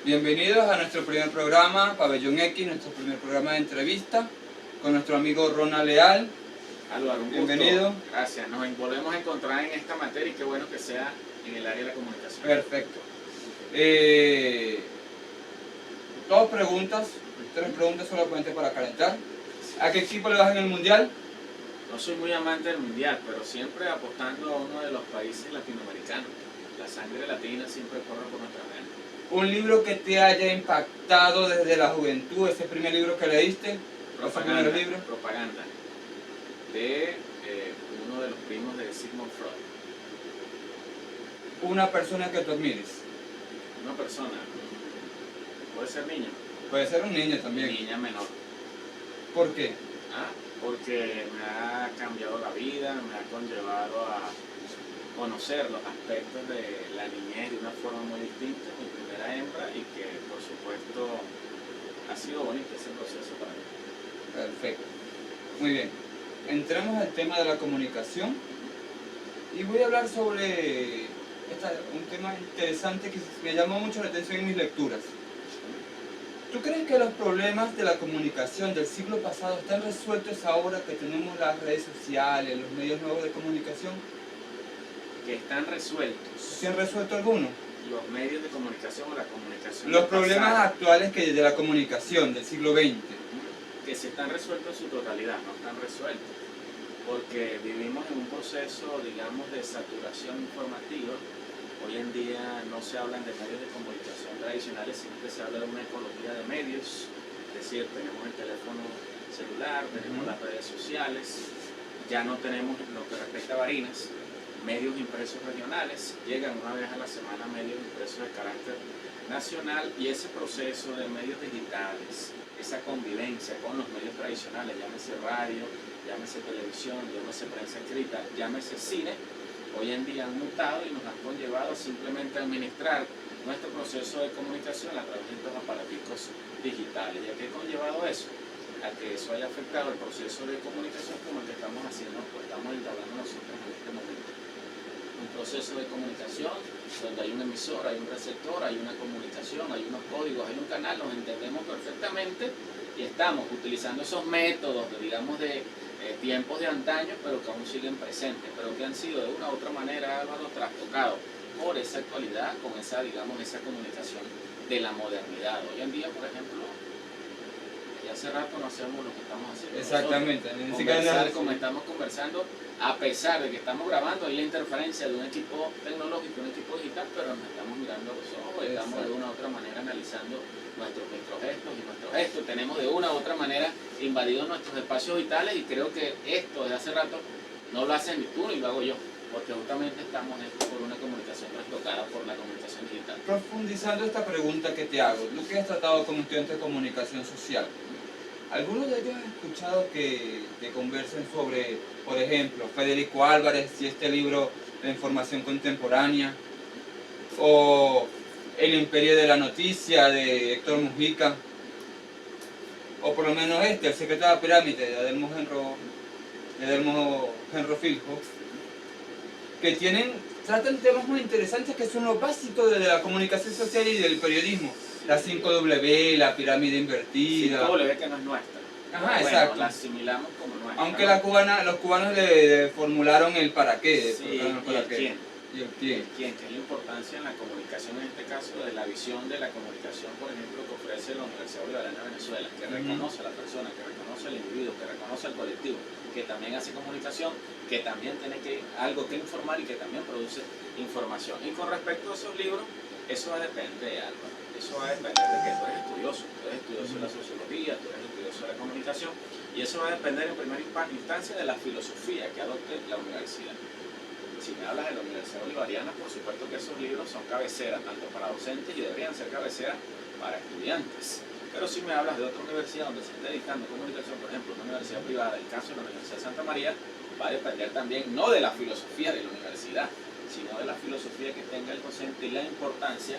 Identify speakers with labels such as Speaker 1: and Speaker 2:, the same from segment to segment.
Speaker 1: Bienvenidos a nuestro primer programa, Pabellón X, nuestro primer programa de entrevista con nuestro amigo Ronald Leal.
Speaker 2: Álvaro, un
Speaker 1: bienvenido.
Speaker 2: Gusto. Gracias, nos volvemos a encontrar en esta materia y qué bueno que sea en el área de la comunicación.
Speaker 1: Perfecto. Dos preguntas, tres preguntas solamente para calentar. ¿A qué equipo le vas en el Mundial?
Speaker 2: No soy muy amante del Mundial, pero siempre apostando a uno de los países latinoamericanos. La sangre latina siempre corre por nuestra venas.
Speaker 1: Un libro que te haya impactado desde la juventud, ese primer libro que leíste,
Speaker 2: Propaganda, Propaganda, de uno de los primos de Sigmund Freud.
Speaker 1: Una persona que tú admires.
Speaker 2: Una persona, puede ser niño.
Speaker 1: Puede ser un niño también.
Speaker 2: Niña menor.
Speaker 1: ¿Por qué?
Speaker 2: Porque me ha cambiado la vida, me ha conllevado a conocer los aspectos de la niñez de una forma muy distinta, mi primera hembra, y que por supuesto ha sido bonito ese proceso para mí.
Speaker 1: Perfecto. Muy bien. Entremos al tema de la comunicación y voy a hablar sobre un tema interesante que me llamó mucho la atención en mis lecturas. ¿Tú crees que los problemas de la comunicación del siglo pasado están resueltos ahora que tenemos las redes sociales, los medios nuevos de comunicación?
Speaker 2: Que están resueltos.
Speaker 1: ¿Se han resuelto algunos?
Speaker 2: Los medios de comunicación o la comunicación.
Speaker 1: Los problemas actuales de la comunicación del siglo XX.
Speaker 2: Que se están resueltos en su totalidad, no están resueltos. Porque vivimos en un proceso, digamos, de saturación informativa. Hoy en día no se hablan de medios de comunicación tradicionales, sino que se habla de una ecología de medios. Es decir, tenemos el teléfono celular, tenemos las redes sociales, ya no tenemos, lo que respecta a Barinas, medios impresos regionales, llegan una vez a la semana medios impresos de carácter nacional, y ese proceso de medios digitales, esa convivencia con los medios tradicionales, llámese radio, llámese televisión, llámese prensa escrita, llámese cine, hoy en día han mutado y nos han conllevado simplemente a administrar nuestro proceso de comunicación a través de estos aparaticos digitales. ¿Y a qué ha conllevado eso? A que eso haya afectado el proceso de comunicación como el que estamos haciendo, pues estamos entablando nosotros en este momento. Un proceso de comunicación donde hay un emisor, hay un receptor, hay una comunicación, hay unos códigos, hay un canal, nos entendemos perfectamente y estamos utilizando esos métodos, digamos, de tiempos de antaño, pero que aún siguen presentes, pero que han sido de una u otra manera, Álvaro, trastocados por esa actualidad, con esa, digamos, esa comunicación de la modernidad. Hoy en día, por ejemplo, ya hace rato no hacemos lo que estamos haciendo.
Speaker 1: Exactamente.
Speaker 2: Conversar como estamos conversando, a pesar de que estamos grabando, hay la interferencia de un equipo tecnológico, un equipo digital, pero nos estamos mirando a los ojos, estamos de una u otra manera analizando nuestros microgestos y nuestros gestos, tenemos de una u otra manera invadido nuestros espacios vitales, y creo que esto desde hace rato no lo haces ni tú ni lo hago yo, porque justamente estamos por una comunicación trastocada por la comunicación digital.
Speaker 1: Profundizando esta pregunta que te hago, tú que has tratado con estudiantes de comunicación social, ¿algunos de ellos han escuchado que conversen sobre, por ejemplo, Federico Álvarez y este libro de información contemporánea, o El imperio de la noticia de Héctor Mujica, o por lo menos El secreto de la pirámide de Adelmo Henro Filho, que tratan temas muy interesantes que son los básicos de la comunicación social y del periodismo? La 5W, la pirámide invertida.
Speaker 2: 5W que no es nuestra.
Speaker 1: Ajá,
Speaker 2: bueno,
Speaker 1: exacto.
Speaker 2: La asimilamos como nuestra.
Speaker 1: Aunque los cubanos le formularon el para qué.
Speaker 2: Sí, y el quién.
Speaker 1: Y el quién.
Speaker 2: Que es la importancia en la comunicación, en este caso, de la visión de la comunicación, por ejemplo, que ofrece la Universidad Bolivariana de Venezuela, que reconoce a la persona, que reconoce al individuo, que reconoce al colectivo, que también hace comunicación, que también tiene algo que informar y que también produce información. Y con respecto a esos libros, eso va a depender, Álvaro. Eso va a depender de que tú eres estudioso de la sociología, tú eres estudioso de la comunicación, y eso va a depender en primera instancia de la filosofía que adopte la universidad. Si me hablas de la Universidad Bolivariana, por supuesto que esos libros son cabecera tanto para docentes y deberían ser cabecera para estudiantes. Pero si me hablas de otra universidad donde se esté dictando comunicación, por ejemplo, una universidad privada, el caso de la Universidad de Santa María, va a depender también no de la filosofía de la universidad, sino de la filosofía que tenga el docente y la importancia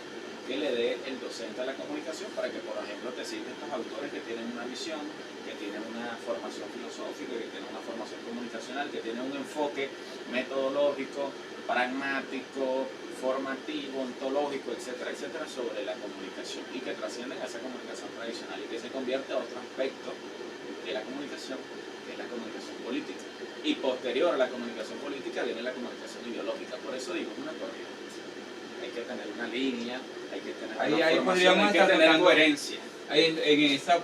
Speaker 2: que le dé el docente a la comunicación, para que, por ejemplo, te cite estos autores que tienen una visión, que tienen una formación filosófica, que tienen una formación comunicacional, que tienen un enfoque metodológico pragmático, formativo, ontológico, etcétera, etcétera, sobre la comunicación y que trascienden a esa comunicación tradicional y que se convierte a otro aspecto de la comunicación, que es la comunicación política. Y posterior a la comunicación política viene la comunicación ideológica. Por eso digo, es una corriente. Hay que tener una línea, hay que tener una formación, hay que tener coherencia.
Speaker 1: Ahí en esa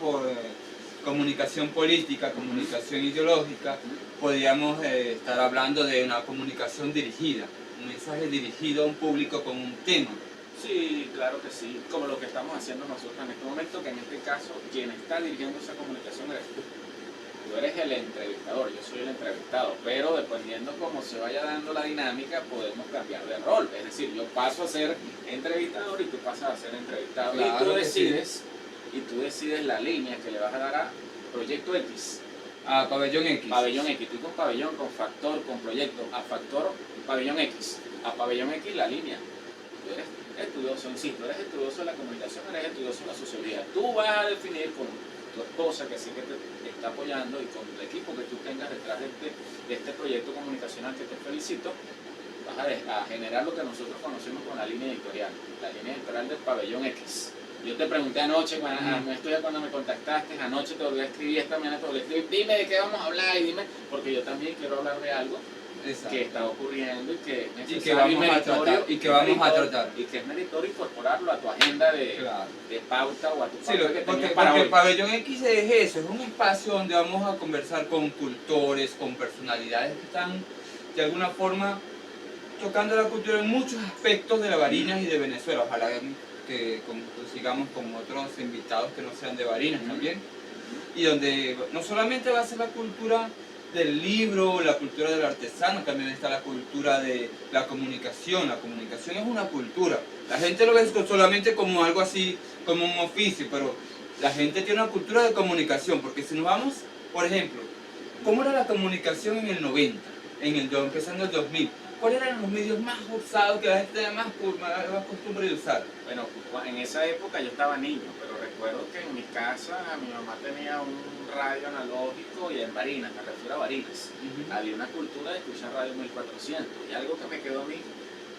Speaker 1: comunicación política, comunicación ideológica, podríamos estar hablando de una comunicación dirigida, un mensaje dirigido a un público con un tema.
Speaker 2: Sí, claro que sí, como lo que estamos haciendo nosotros en este momento, que en este caso quien está dirigiendo esa comunicación eres tú. Tú eres el entrevistador, yo soy el entrevistado, pero dependiendo cómo se vaya dando la dinámica, podemos cambiar de rol. Es decir, yo paso a ser entrevistador y tú pasas a ser entrevistado.
Speaker 1: Claro,
Speaker 2: y tú decides la línea que le vas a dar a Proyecto X.
Speaker 1: A Pabellón X.
Speaker 2: Pabellón X, tú con pabellón, con factor, con proyecto, a factor, Pabellón X. A Pabellón X la línea. Tú eres estudioso, insisto, eres estudioso de la comunicación, eres estudioso de la sociología. Tú vas a definir con tu esposa, que sí que te está apoyando, y con el equipo que tú tengas detrás de este proyecto comunicacional, que te felicito, vas a generar lo que nosotros conocemos con la línea editorial del Pabellón X. Yo te pregunté anoche, cuando me contactaste, anoche te volví a escribir, esta mañana te volví a escribir, dime de qué vamos a hablar, y dime, porque yo también quiero hablar de algo. Exacto. Que está ocurriendo y que es necesario
Speaker 1: y que vamos a tratar
Speaker 2: y que es meritorio incorporarlo a tu agenda de pauta o a tu pauta que
Speaker 1: porque
Speaker 2: para
Speaker 1: el Pabellón X es eso, es un espacio donde vamos a conversar con cultores, con personalidades que están de alguna forma tocando la cultura en muchos aspectos de la Barinas y de Venezuela. Ojalá que sigamos con otros invitados que no sean de Barinas también, y donde no solamente va a ser la cultura del libro, la cultura del artesano, también está la cultura de la comunicación. La comunicación es una cultura. La gente lo ve solamente como algo así, como un oficio, pero la gente tiene una cultura de comunicación, porque si nos vamos, por ejemplo, ¿cómo era la comunicación en el 90, empezando el 2000? ¿Cuáles eran los medios más usados que la gente tenía más costumbre de usar?
Speaker 2: Bueno, en esa época yo estaba niño, pero recuerdo que en mi casa mi mamá tenía un radio analógico, y en Barinas, me refiero a Barinas, había una cultura de escuchar radio 1400, y algo que me quedó a mí,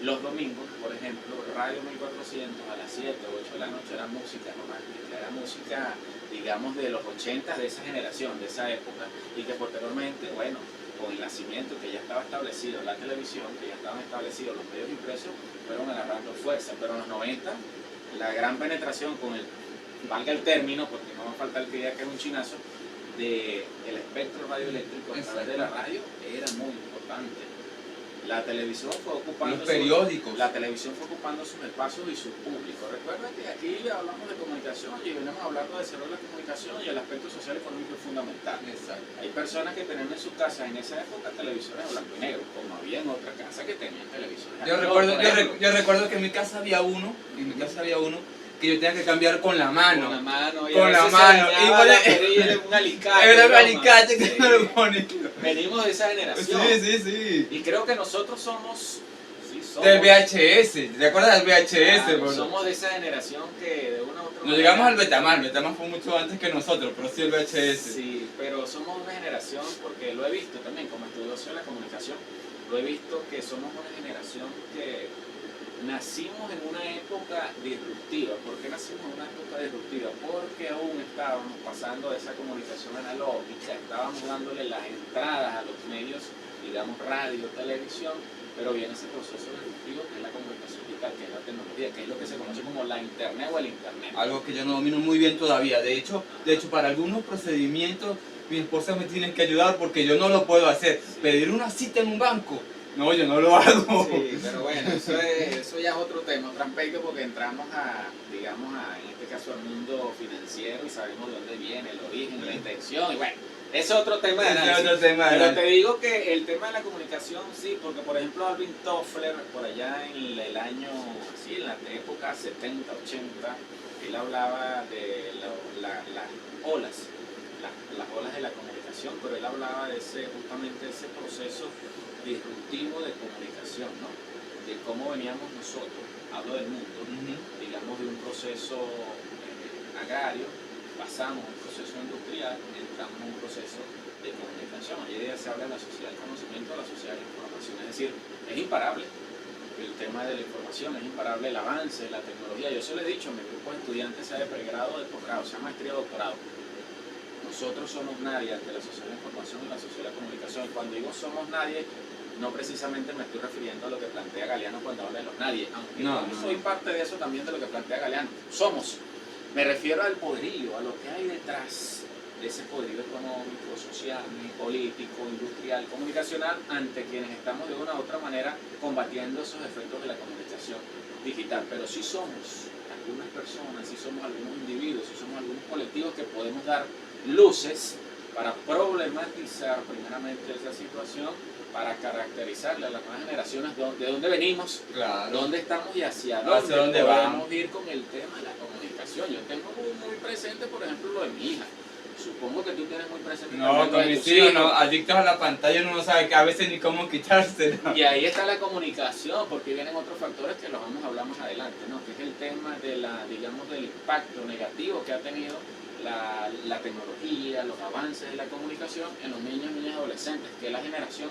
Speaker 2: los domingos, por ejemplo, radio 1400 a las 7 o 8 de la noche era música romántica, era música, digamos, de los 80, de esa generación, de esa época, y que posteriormente, bueno, con el nacimiento, que ya estaba establecido la televisión, que ya estaban establecidos los medios impresos, fueron agarrando fuerza. Pero en los 90, la gran penetración con el, valga el término, porque no me falta el que diga que es un chinazo, del espectro radioeléctrico a través de la radio, era muy importante. La televisión fue ocupando
Speaker 1: los periódicos.
Speaker 2: La televisión fue ocupando sus espacios y sus públicos. Recuerda que aquí hablamos de comunicación y venimos hablando de desarrollo de la comunicación, y el aspecto social y económico es fundamental.
Speaker 1: Exacto.
Speaker 2: Hay personas que tenían en sus casas en esa época televisores en blanco y negro, como había en otras casas que tenían televisores.
Speaker 1: Yo recuerdo que en mi casa había uno, que yo tenía que cambiar con la mano.
Speaker 2: Con la mano.
Speaker 1: Y
Speaker 2: era un alicate.
Speaker 1: Era un alicate que me lo ponía.
Speaker 2: Venimos de esa generación.
Speaker 1: Sí.
Speaker 2: Y creo que nosotros somos
Speaker 1: del VHS. ¿Te acuerdas del VHS?
Speaker 2: Claro, somos de esa generación que de una u otra manera...
Speaker 1: No llegamos al Betamax. Betamax fue mucho antes que nosotros, pero sí el VHS.
Speaker 2: Sí, pero somos una generación, porque lo he visto también como estudioso de la comunicación, lo he visto que somos una generación que nacimos en una época disruptiva. ¿Por qué nacimos en una época disruptiva? Porque aún estábamos pasando de esa comunicación analógica, estábamos dándole las entradas a los medios, digamos radio, televisión, pero viene ese proceso disruptivo que es la comunicación digital, que es la tecnología, que es lo que se conoce como la internet o el internet.
Speaker 1: Algo que yo no domino muy bien todavía. De hecho para algunos procedimientos mi esposa me tiene que ayudar porque yo no lo puedo hacer. Sí. Pedir una cita en un banco, no, yo no lo hago.
Speaker 2: Sí, pero bueno, eso ya es otro tema, otro aspecto, porque entramos en este caso al mundo financiero y sabemos de dónde viene, el origen, la intención, y bueno, es otro tema de análisis. Pero te digo que el tema de la comunicación, sí, porque por ejemplo Alvin Toffler, por allá en el año, sí, en la época 70, 80, él hablaba de las olas de la comunicación, pero él hablaba de justamente ese proceso disruptivo de comunicación, ¿no? De cómo veníamos nosotros, hablo del mundo, digamos de un proceso agrario, pasamos a un proceso industrial, entramos en un proceso de de comunicación. Hoy en día se habla de la sociedad del conocimiento, de la sociedad de la información. Es decir, es imparable el tema de la información, es imparable el avance de la tecnología. Yo se lo he dicho, mi grupo de estudiantes, sea de pregrado o de posgrado, sea maestría o doctorado. Nosotros somos nadie ante la sociedad de la información y la sociedad de la comunicación. Y cuando digo somos nadie, no precisamente me estoy refiriendo a lo que plantea Galeano cuando habla de los nadie, aunque yo soy parte de eso también, de lo que plantea Galeano. Somos. Me refiero al poderío, a lo que hay detrás de ese poderío económico, social, político, industrial, comunicacional, ante quienes estamos de una u otra manera combatiendo esos efectos de la comunicación digital. Pero sí somos algunas personas, sí somos algunos individuos, sí somos algunos colectivos que podemos dar luces para problematizar primeramente esa situación, para caracterizarle a las nuevas generaciones de dónde venimos,
Speaker 1: claro,
Speaker 2: dónde estamos y hacia dónde podemos ir con el tema de la comunicación. Yo tengo muy presente, por ejemplo, lo de mi hija. Supongo que tú tienes muy presente.
Speaker 1: No, con mis hijos, no, adictos a la pantalla, uno no sabe que a veces ni cómo quitársela.
Speaker 2: Y ahí está la comunicación, porque vienen otros factores que los vamos a hablar más adelante, ¿no? Que es el tema de digamos, del impacto negativo que ha tenido la tecnología, los avances de la comunicación en los niños, niñas y adolescentes, que es la generación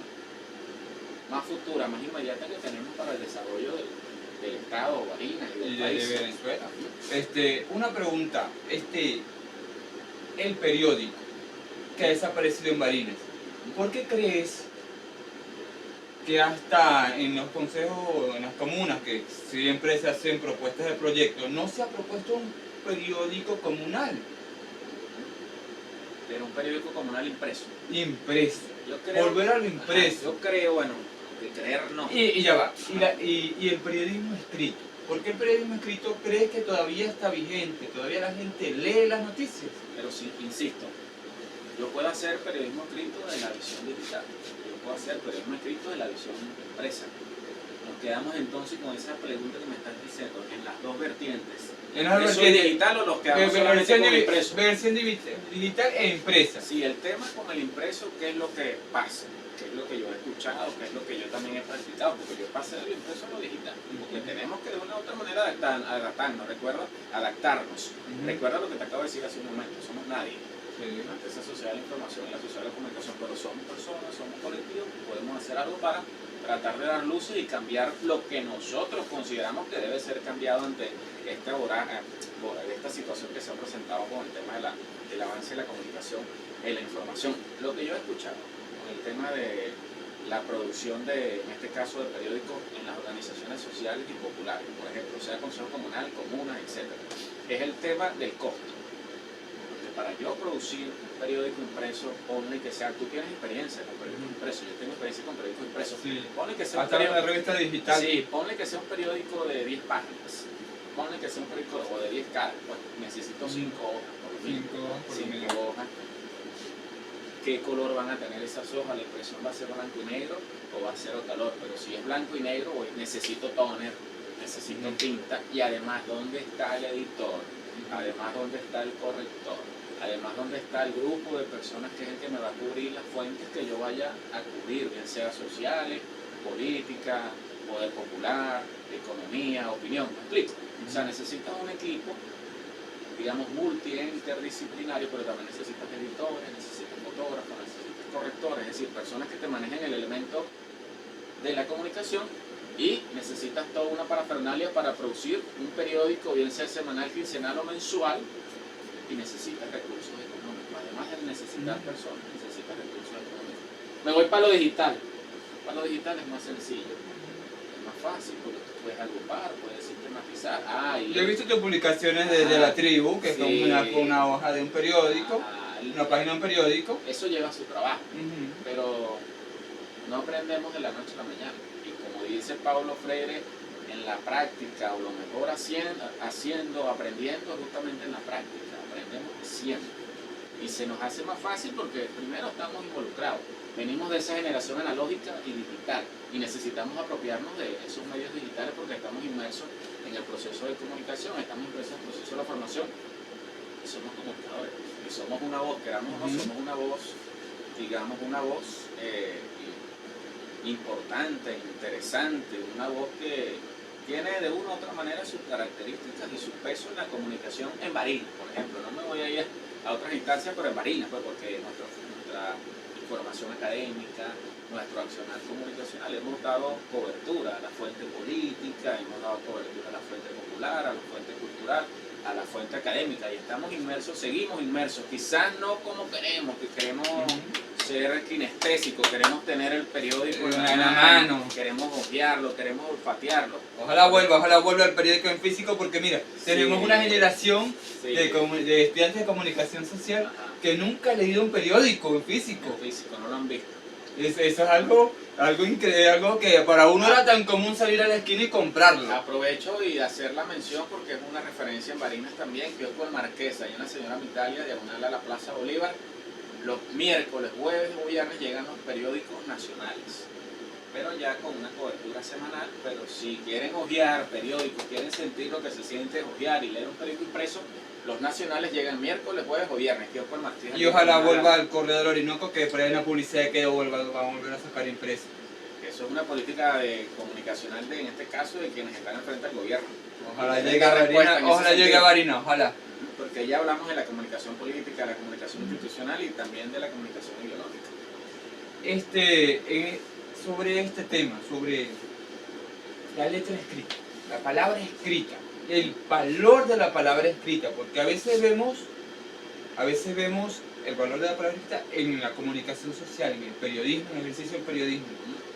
Speaker 2: más futura, más inmediata que tenemos para el desarrollo del Estado, Barinas y del país.
Speaker 1: De Venezuela. Una pregunta, el periódico que ha desaparecido en Barinas, ¿por qué crees que hasta en los consejos, en las comunas, que siempre se hacen propuestas de proyectos, no se ha propuesto un periódico comunal?
Speaker 2: Pero un periódico comunal impreso.
Speaker 1: Impreso.
Speaker 2: Yo creo,
Speaker 1: volver a lo impreso.
Speaker 2: Yo creo, bueno, de creer no.
Speaker 1: Y ya va. Y el periodismo escrito. ¿Por qué el periodismo escrito crees que todavía está vigente? ¿Todavía la gente lee las noticias?
Speaker 2: Pero sí, insisto, yo puedo hacer periodismo escrito de la visión digital. Yo puedo hacer periodismo escrito de la visión impresa. Nos quedamos entonces con esa pregunta que me estás diciendo, en las dos vertientes. ¿Eso es digital o los quedamos solamente con el impreso?
Speaker 1: Versión digital e impresa.
Speaker 2: Sí, el tema con el impreso, ¿qué es lo que pasa? ¿Qué es lo que yo he escuchado? ¿Qué es lo que yo también he practicado? Porque yo pasé de lo impreso a lo digital. Porque tenemos que de una u otra manera adaptarnos, adaptarnos. Recuerda lo que te acabo de decir hace un momento, somos nadie. Ante esa sociedad de la información y la sociedad de la comunicación, pero somos personas, somos colectivos, podemos hacer algo para tratar de dar luces y cambiar lo que nosotros consideramos que debe ser cambiado ante esta situación que se ha presentado con el tema del avance de la comunicación y la información. Lo que yo he escuchado con el tema de la producción en este caso, de periódicos en las organizaciones sociales y populares, por ejemplo, sea Consejo Comunal, comunas, etc., es el tema del costo. Para yo producir un periódico impreso, ponle que sea, tú tienes experiencia con periódicos impresos, yo tengo experiencia con periódicos impresos,
Speaker 1: sí.
Speaker 2: Ponle que sea
Speaker 1: hasta una revista digital.
Speaker 2: Sí, ponle que sea un periódico de 10 páginas, ponle que sea un periódico de 10 caras, pues necesito 5 hojas, por lo menos. 5 hojas. ¿Qué color van a tener esas hojas? ¿La impresión va a ser blanco y negro o va a ser color? Pero si es blanco y negro, necesito toner, necesito tinta, y además, ¿dónde está el editor? Además, ¿dónde está el corrector? Además, ¿dónde está el grupo de personas que es el que me va a cubrir las fuentes que yo vaya a cubrir, bien sea sociales, política, poder popular, economía, opinión? ¿Me explico? O sea, necesitas un equipo, digamos, interdisciplinario, pero también necesitas editores, necesitas fotógrafos, necesitas correctores, es decir, personas que te manejen el elemento de la comunicación, y necesitas toda una parafernalia para producir un periódico, bien sea semanal, quincenal o mensual, y necesitas recursos económicos. Además de necesitar personas, necesitas recursos económicos. Me voy para lo digital. Para lo digital es más sencillo, es más fácil, porque tú puedes agrupar, puedes sistematizar.
Speaker 1: Yo he visto tus publicaciones desde la tribu, que sí, son una hoja de un periódico, una página de un periódico.
Speaker 2: Eso lleva su trabajo, pero no aprendemos de la noche a la mañana. Y como dice Paulo Freire, en la práctica, o lo mejor aprendiendo justamente en la práctica, aprendemos haciendo. Y se nos hace más fácil porque primero estamos involucrados. Venimos de esa generación analógica y digital y necesitamos apropiarnos de esos medios digitales porque estamos inmersos en el proceso de comunicación, estamos inmersos en el proceso de la formación y somos comunicadores. Y somos una voz, queramos o no, somos una voz, digamos, una voz importante, interesante, una voz que tiene de una u otra manera sus características y su peso en la comunicación en Barinas, por ejemplo. No me voy a ir a otras instancias, pero en Barinas, pues, porque nuestra formación académica, nuestro accionar comunicacional, hemos dado cobertura a la fuente política, hemos dado cobertura a la fuente popular, a la fuente cultural, a la fuente académica, y estamos inmersos, seguimos inmersos, quizás no como queremos, que queremos ser kinestésicos, queremos tener el periódico
Speaker 1: en la mano,
Speaker 2: queremos hojearlo, queremos olfatearlo.
Speaker 1: Ojalá vuelva el periódico en físico, porque mira, tenemos una generación de estudiantes de comunicación social que nunca ha leído un periódico en físico.
Speaker 2: En físico, no lo han visto.
Speaker 1: Eso es algo increíble, algo que para uno era tan común salir a la esquina y comprarlo.
Speaker 2: Aprovecho y hacer la mención porque es una referencia en Barinas también, que es por Marquesa, y en la Señora Mitalia, diagonal a la Plaza Bolívar. Los miércoles, jueves o viernes llegan los periódicos nacionales, pero ya con una cobertura semanal. Pero si quieren hojear periódicos, quieren sentir lo que se siente hojear y leer un periódico impreso, los nacionales llegan miércoles, jueves o viernes, que es por Martínez.
Speaker 1: Y ojalá vuelva al Correo del Orinoco, que por ahí hay una publicidad de que va a volver a sacar impreso.
Speaker 2: Eso es una política comunicacional en este caso de quienes están enfrente al gobierno.
Speaker 1: Ojalá llegue a Barinas, ojalá.
Speaker 2: Porque ya hablamos de la comunicación política, de la comunicación institucional y también de la comunicación ideológica.
Speaker 1: Sobre este tema, sobre la letra escrita, la palabra escrita, el valor de la palabra escrita, porque a veces vemos el valor de la palabra escrita en la comunicación social, en el periodismo, en el ejercicio del periodismo,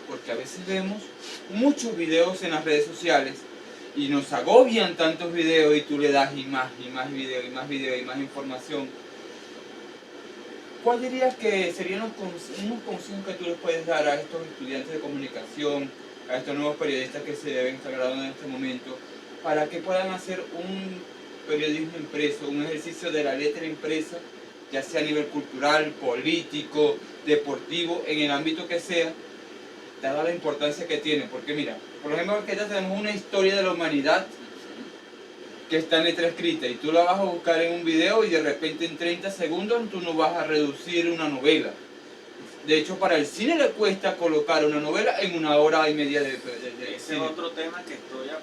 Speaker 1: porque a veces vemos muchos videos en las redes sociales y nos agobian tantos videos y tú le das y más videos y más videos y más información. ¿Cuál dirías que serían unos consejos que tú les puedes dar a estos estudiantes de comunicación, a estos nuevos periodistas que se deben estar graduando en este momento, para que puedan hacer un periodismo impreso, un ejercicio de la letra impresa, ya sea a nivel cultural, político, deportivo, en el ámbito que sea, dada la importancia que tiene? Porque mira, por ejemplo, aquí tenemos una historia de la humanidad que está en letra escrita y tú la vas a buscar en un video y de repente en 30 segundos tú no vas a reducir una novela. De hecho, para el cine le cuesta colocar una novela en 1 hora y media de
Speaker 2: Ese
Speaker 1: cine.
Speaker 2: es otro tema que estoy a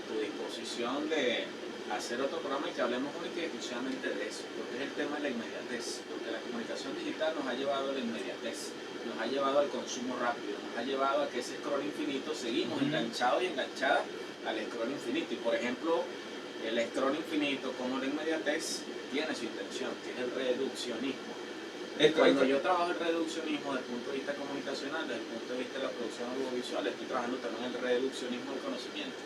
Speaker 2: tu disposición de hacer otro programa y que hablemos única y exclusivamente de eso, porque es el tema de la inmediatez, porque la comunicación digital nos ha llevado a la inmediatez, nos ha llevado al consumo rápido, nos ha llevado a que ese scroll infinito, seguimos enganchados y enganchadas al scroll infinito. Y por ejemplo, el scroll infinito como la inmediatez tiene su intención, que es el reduccionismo. Cuando yo trabajo el reduccionismo desde el punto de vista comunicacional, desde el punto de vista de la producción audiovisual, estoy trabajando también el reduccionismo del conocimiento.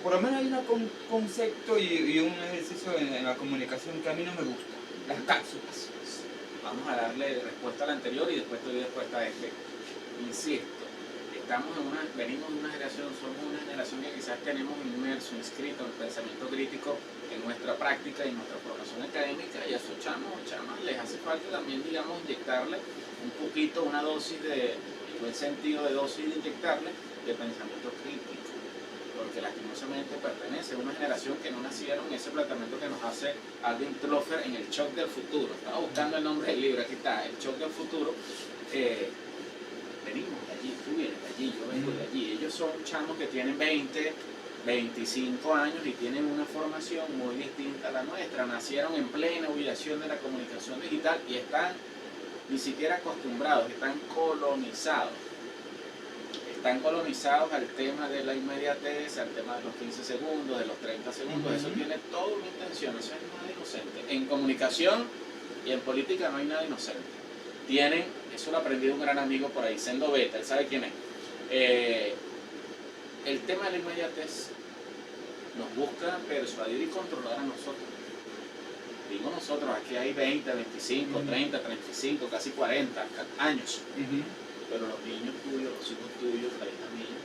Speaker 1: Por lo menos hay un concepto y un ejercicio en la comunicación que a mí no me gusta: las cápsulas.
Speaker 2: Vamos a darle respuesta a la anterior y después te doy respuesta a este. Insisto, venimos de una generación, somos una generación que quizás tenemos inmerso, inscrito en el pensamiento crítico en nuestra práctica y en nuestra formación académica, y a esos chamos les hace falta también, digamos, inyectarle un poquito, una dosis en buen sentido de dosis de inyectarle de pensamiento crítico, porque lastimosamente pertenece a una generación que no nacieron en ese planteamiento que nos hace Alvin Toffler en El Shock del Futuro. Estaba buscando el nombre del libro, aquí está, El Shock del Futuro. Venimos de allí, tú vienes de allí, yo vengo de allí. Ellos son chamos que tienen 20, 25 años y tienen una formación muy distinta a la nuestra. Nacieron en plena humillación de la comunicación digital y están ni siquiera acostumbrados, están colonizados. Están colonizados al tema de la inmediatez, al tema de los 15 segundos, de los 30 segundos. Eso tiene toda una intención, eso es nada inocente. En comunicación y en política no hay nada inocente. Eso lo aprendí de un gran amigo por ahí, Sendo Beta, él sabe quién es. El tema de la inmediatez nos busca persuadir y controlar a nosotros. Digo nosotros, aquí hay 20, 25, 30, 35, casi 40 años. Pero los niños tuyos, los hijos tuyos, la hija mía,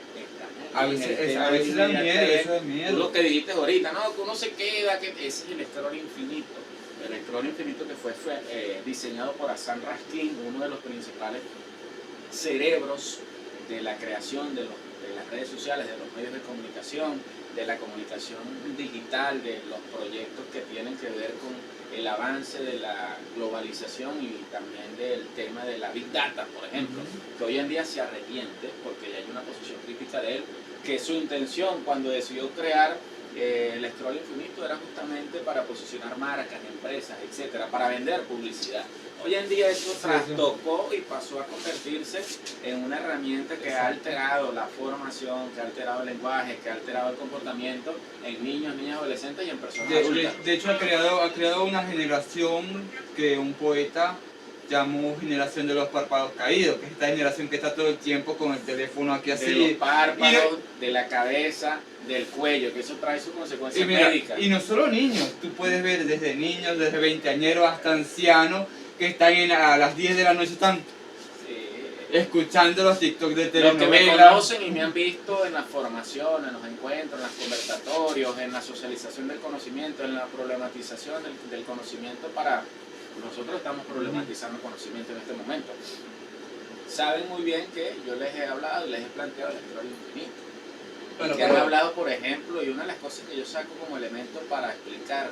Speaker 1: a veces da miedo, eso da miedo.
Speaker 2: Tú lo que dijiste ahorita, no, que uno se queda, que ese es el scroll infinito. El scroll infinito que fue diseñado por Hassan Raskin, uno de los principales cerebros de la creación de las redes sociales, de los medios de comunicación, de la comunicación digital, de los proyectos que tienen que ver con el avance de la globalización y también del tema de la Big Data, por ejemplo, que hoy en día se arrepiente porque ya hay una posición crítica de él, que su intención cuando decidió crear el scroll infinito era justamente para posicionar marcas, empresas, etcétera, para vender publicidad. Hoy en día eso trastocó y pasó a convertirse en una herramienta que ha alterado la formación, que ha alterado el lenguaje, que ha alterado el comportamiento en niños, niñas, adolescentes y en personas adultas.
Speaker 1: De hecho, ha creado una generación que un poeta llamó generación de los párpados caídos, que es esta generación que está todo el tiempo con el teléfono aquí así.
Speaker 2: De los párpados, de la cabeza, del cuello, que eso trae sus consecuencias médicas.
Speaker 1: Y no solo niños, tú puedes ver desde niños, desde veinteañeros hasta ancianos, que están a las 10 de la noche, están escuchando los TikTok de telenovela.
Speaker 2: Los que me conocen y me han visto en las formaciones, en los encuentros, en los conversatorios, en la socialización del conocimiento, en la problematización del conocimiento para... Nosotros estamos problematizando el conocimiento en este momento. Saben muy bien que yo les he hablado y les he planteado el scroll infinito. Bueno, que han hablado, por ejemplo, y una de las cosas que yo saco como elemento para explicar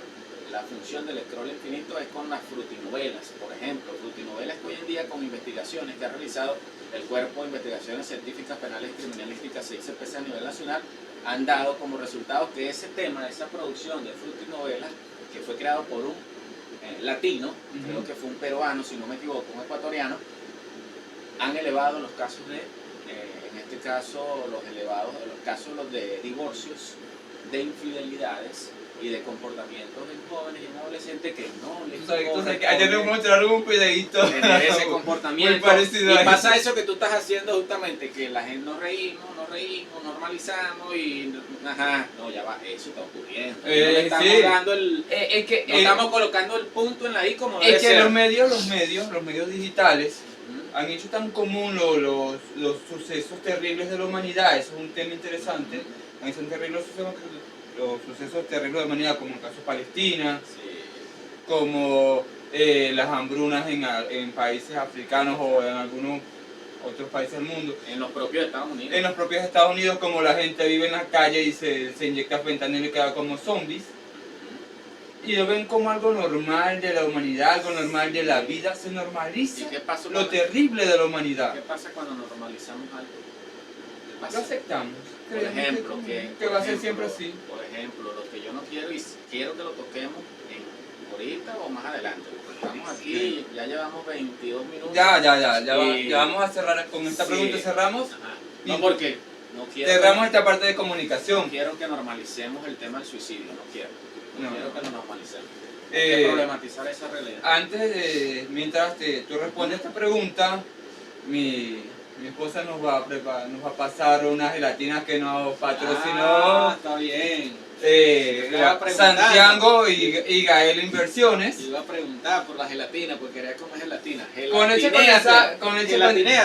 Speaker 2: la función del scroll infinito es con las frutinovelas. Por ejemplo, frutinovelas que hoy en día con investigaciones que ha realizado el Cuerpo de Investigaciones Científicas, Penales y Criminalísticas, CICPC a nivel nacional, han dado como resultado que ese tema, esa producción de frutinovelas, que fue creado por un latino, creo que fue un peruano, si no me equivoco, un ecuatoriano, han elevado los casos de, en este caso, los casos de divorcios, de infidelidades y de comportamientos en jóvenes y en adolescentes que no les corresponde.
Speaker 1: Ayer me mostraron un videito
Speaker 2: tener ese comportamiento.
Speaker 1: Muy parecido
Speaker 2: y pasa eso que tú estás haciendo justamente, que la gente nos reímos, normalizamos y ajá, no, ya va, eso está ocurriendo. No estamos dando no estamos colocando el punto en la I como debe ser.
Speaker 1: Es que los medios digitales han hecho tan común los sucesos terribles de la humanidad. Eso es un tema interesante. Han hecho terribles los sucesos terribles de la humanidad, como el caso de Palestina, como las hambrunas en países africanos o en algunos otros países del mundo.
Speaker 2: En los propios Estados Unidos.
Speaker 1: En los propios Estados Unidos, como la gente vive en la calle y se inyecta fentanilo y queda como zombies. Y lo ven como algo normal de la humanidad, algo normal de la vida. Se normaliza lo terrible de la humanidad.
Speaker 2: ¿Qué pasa cuando normalizamos algo?
Speaker 1: Lo aceptamos.
Speaker 2: Por ejemplo,
Speaker 1: que va a ser siempre así.
Speaker 2: Por ejemplo, lo que yo no quiero y quiero que lo toquemos ahorita o más adelante. Estamos aquí, ya llevamos 22 minutos.
Speaker 1: Ya vamos a cerrar con esta pregunta. Cerramos.
Speaker 2: Ajá. No, porque no quiero.
Speaker 1: Cerramos esta parte de comunicación.
Speaker 2: No quiero que normalicemos el tema del suicidio, no quiero que lo normalicemos. Hay
Speaker 1: que
Speaker 2: problematizar esa realidad.
Speaker 1: Mientras tú respondes esta pregunta, mi esposa nos va a pasar unas gelatinas que nos patrocinó.
Speaker 2: Está bien.
Speaker 1: Santiago y Gael Inversiones.
Speaker 2: Iba a preguntar por la gelatina, porque quería comer gelatina.
Speaker 1: Con leche condensada.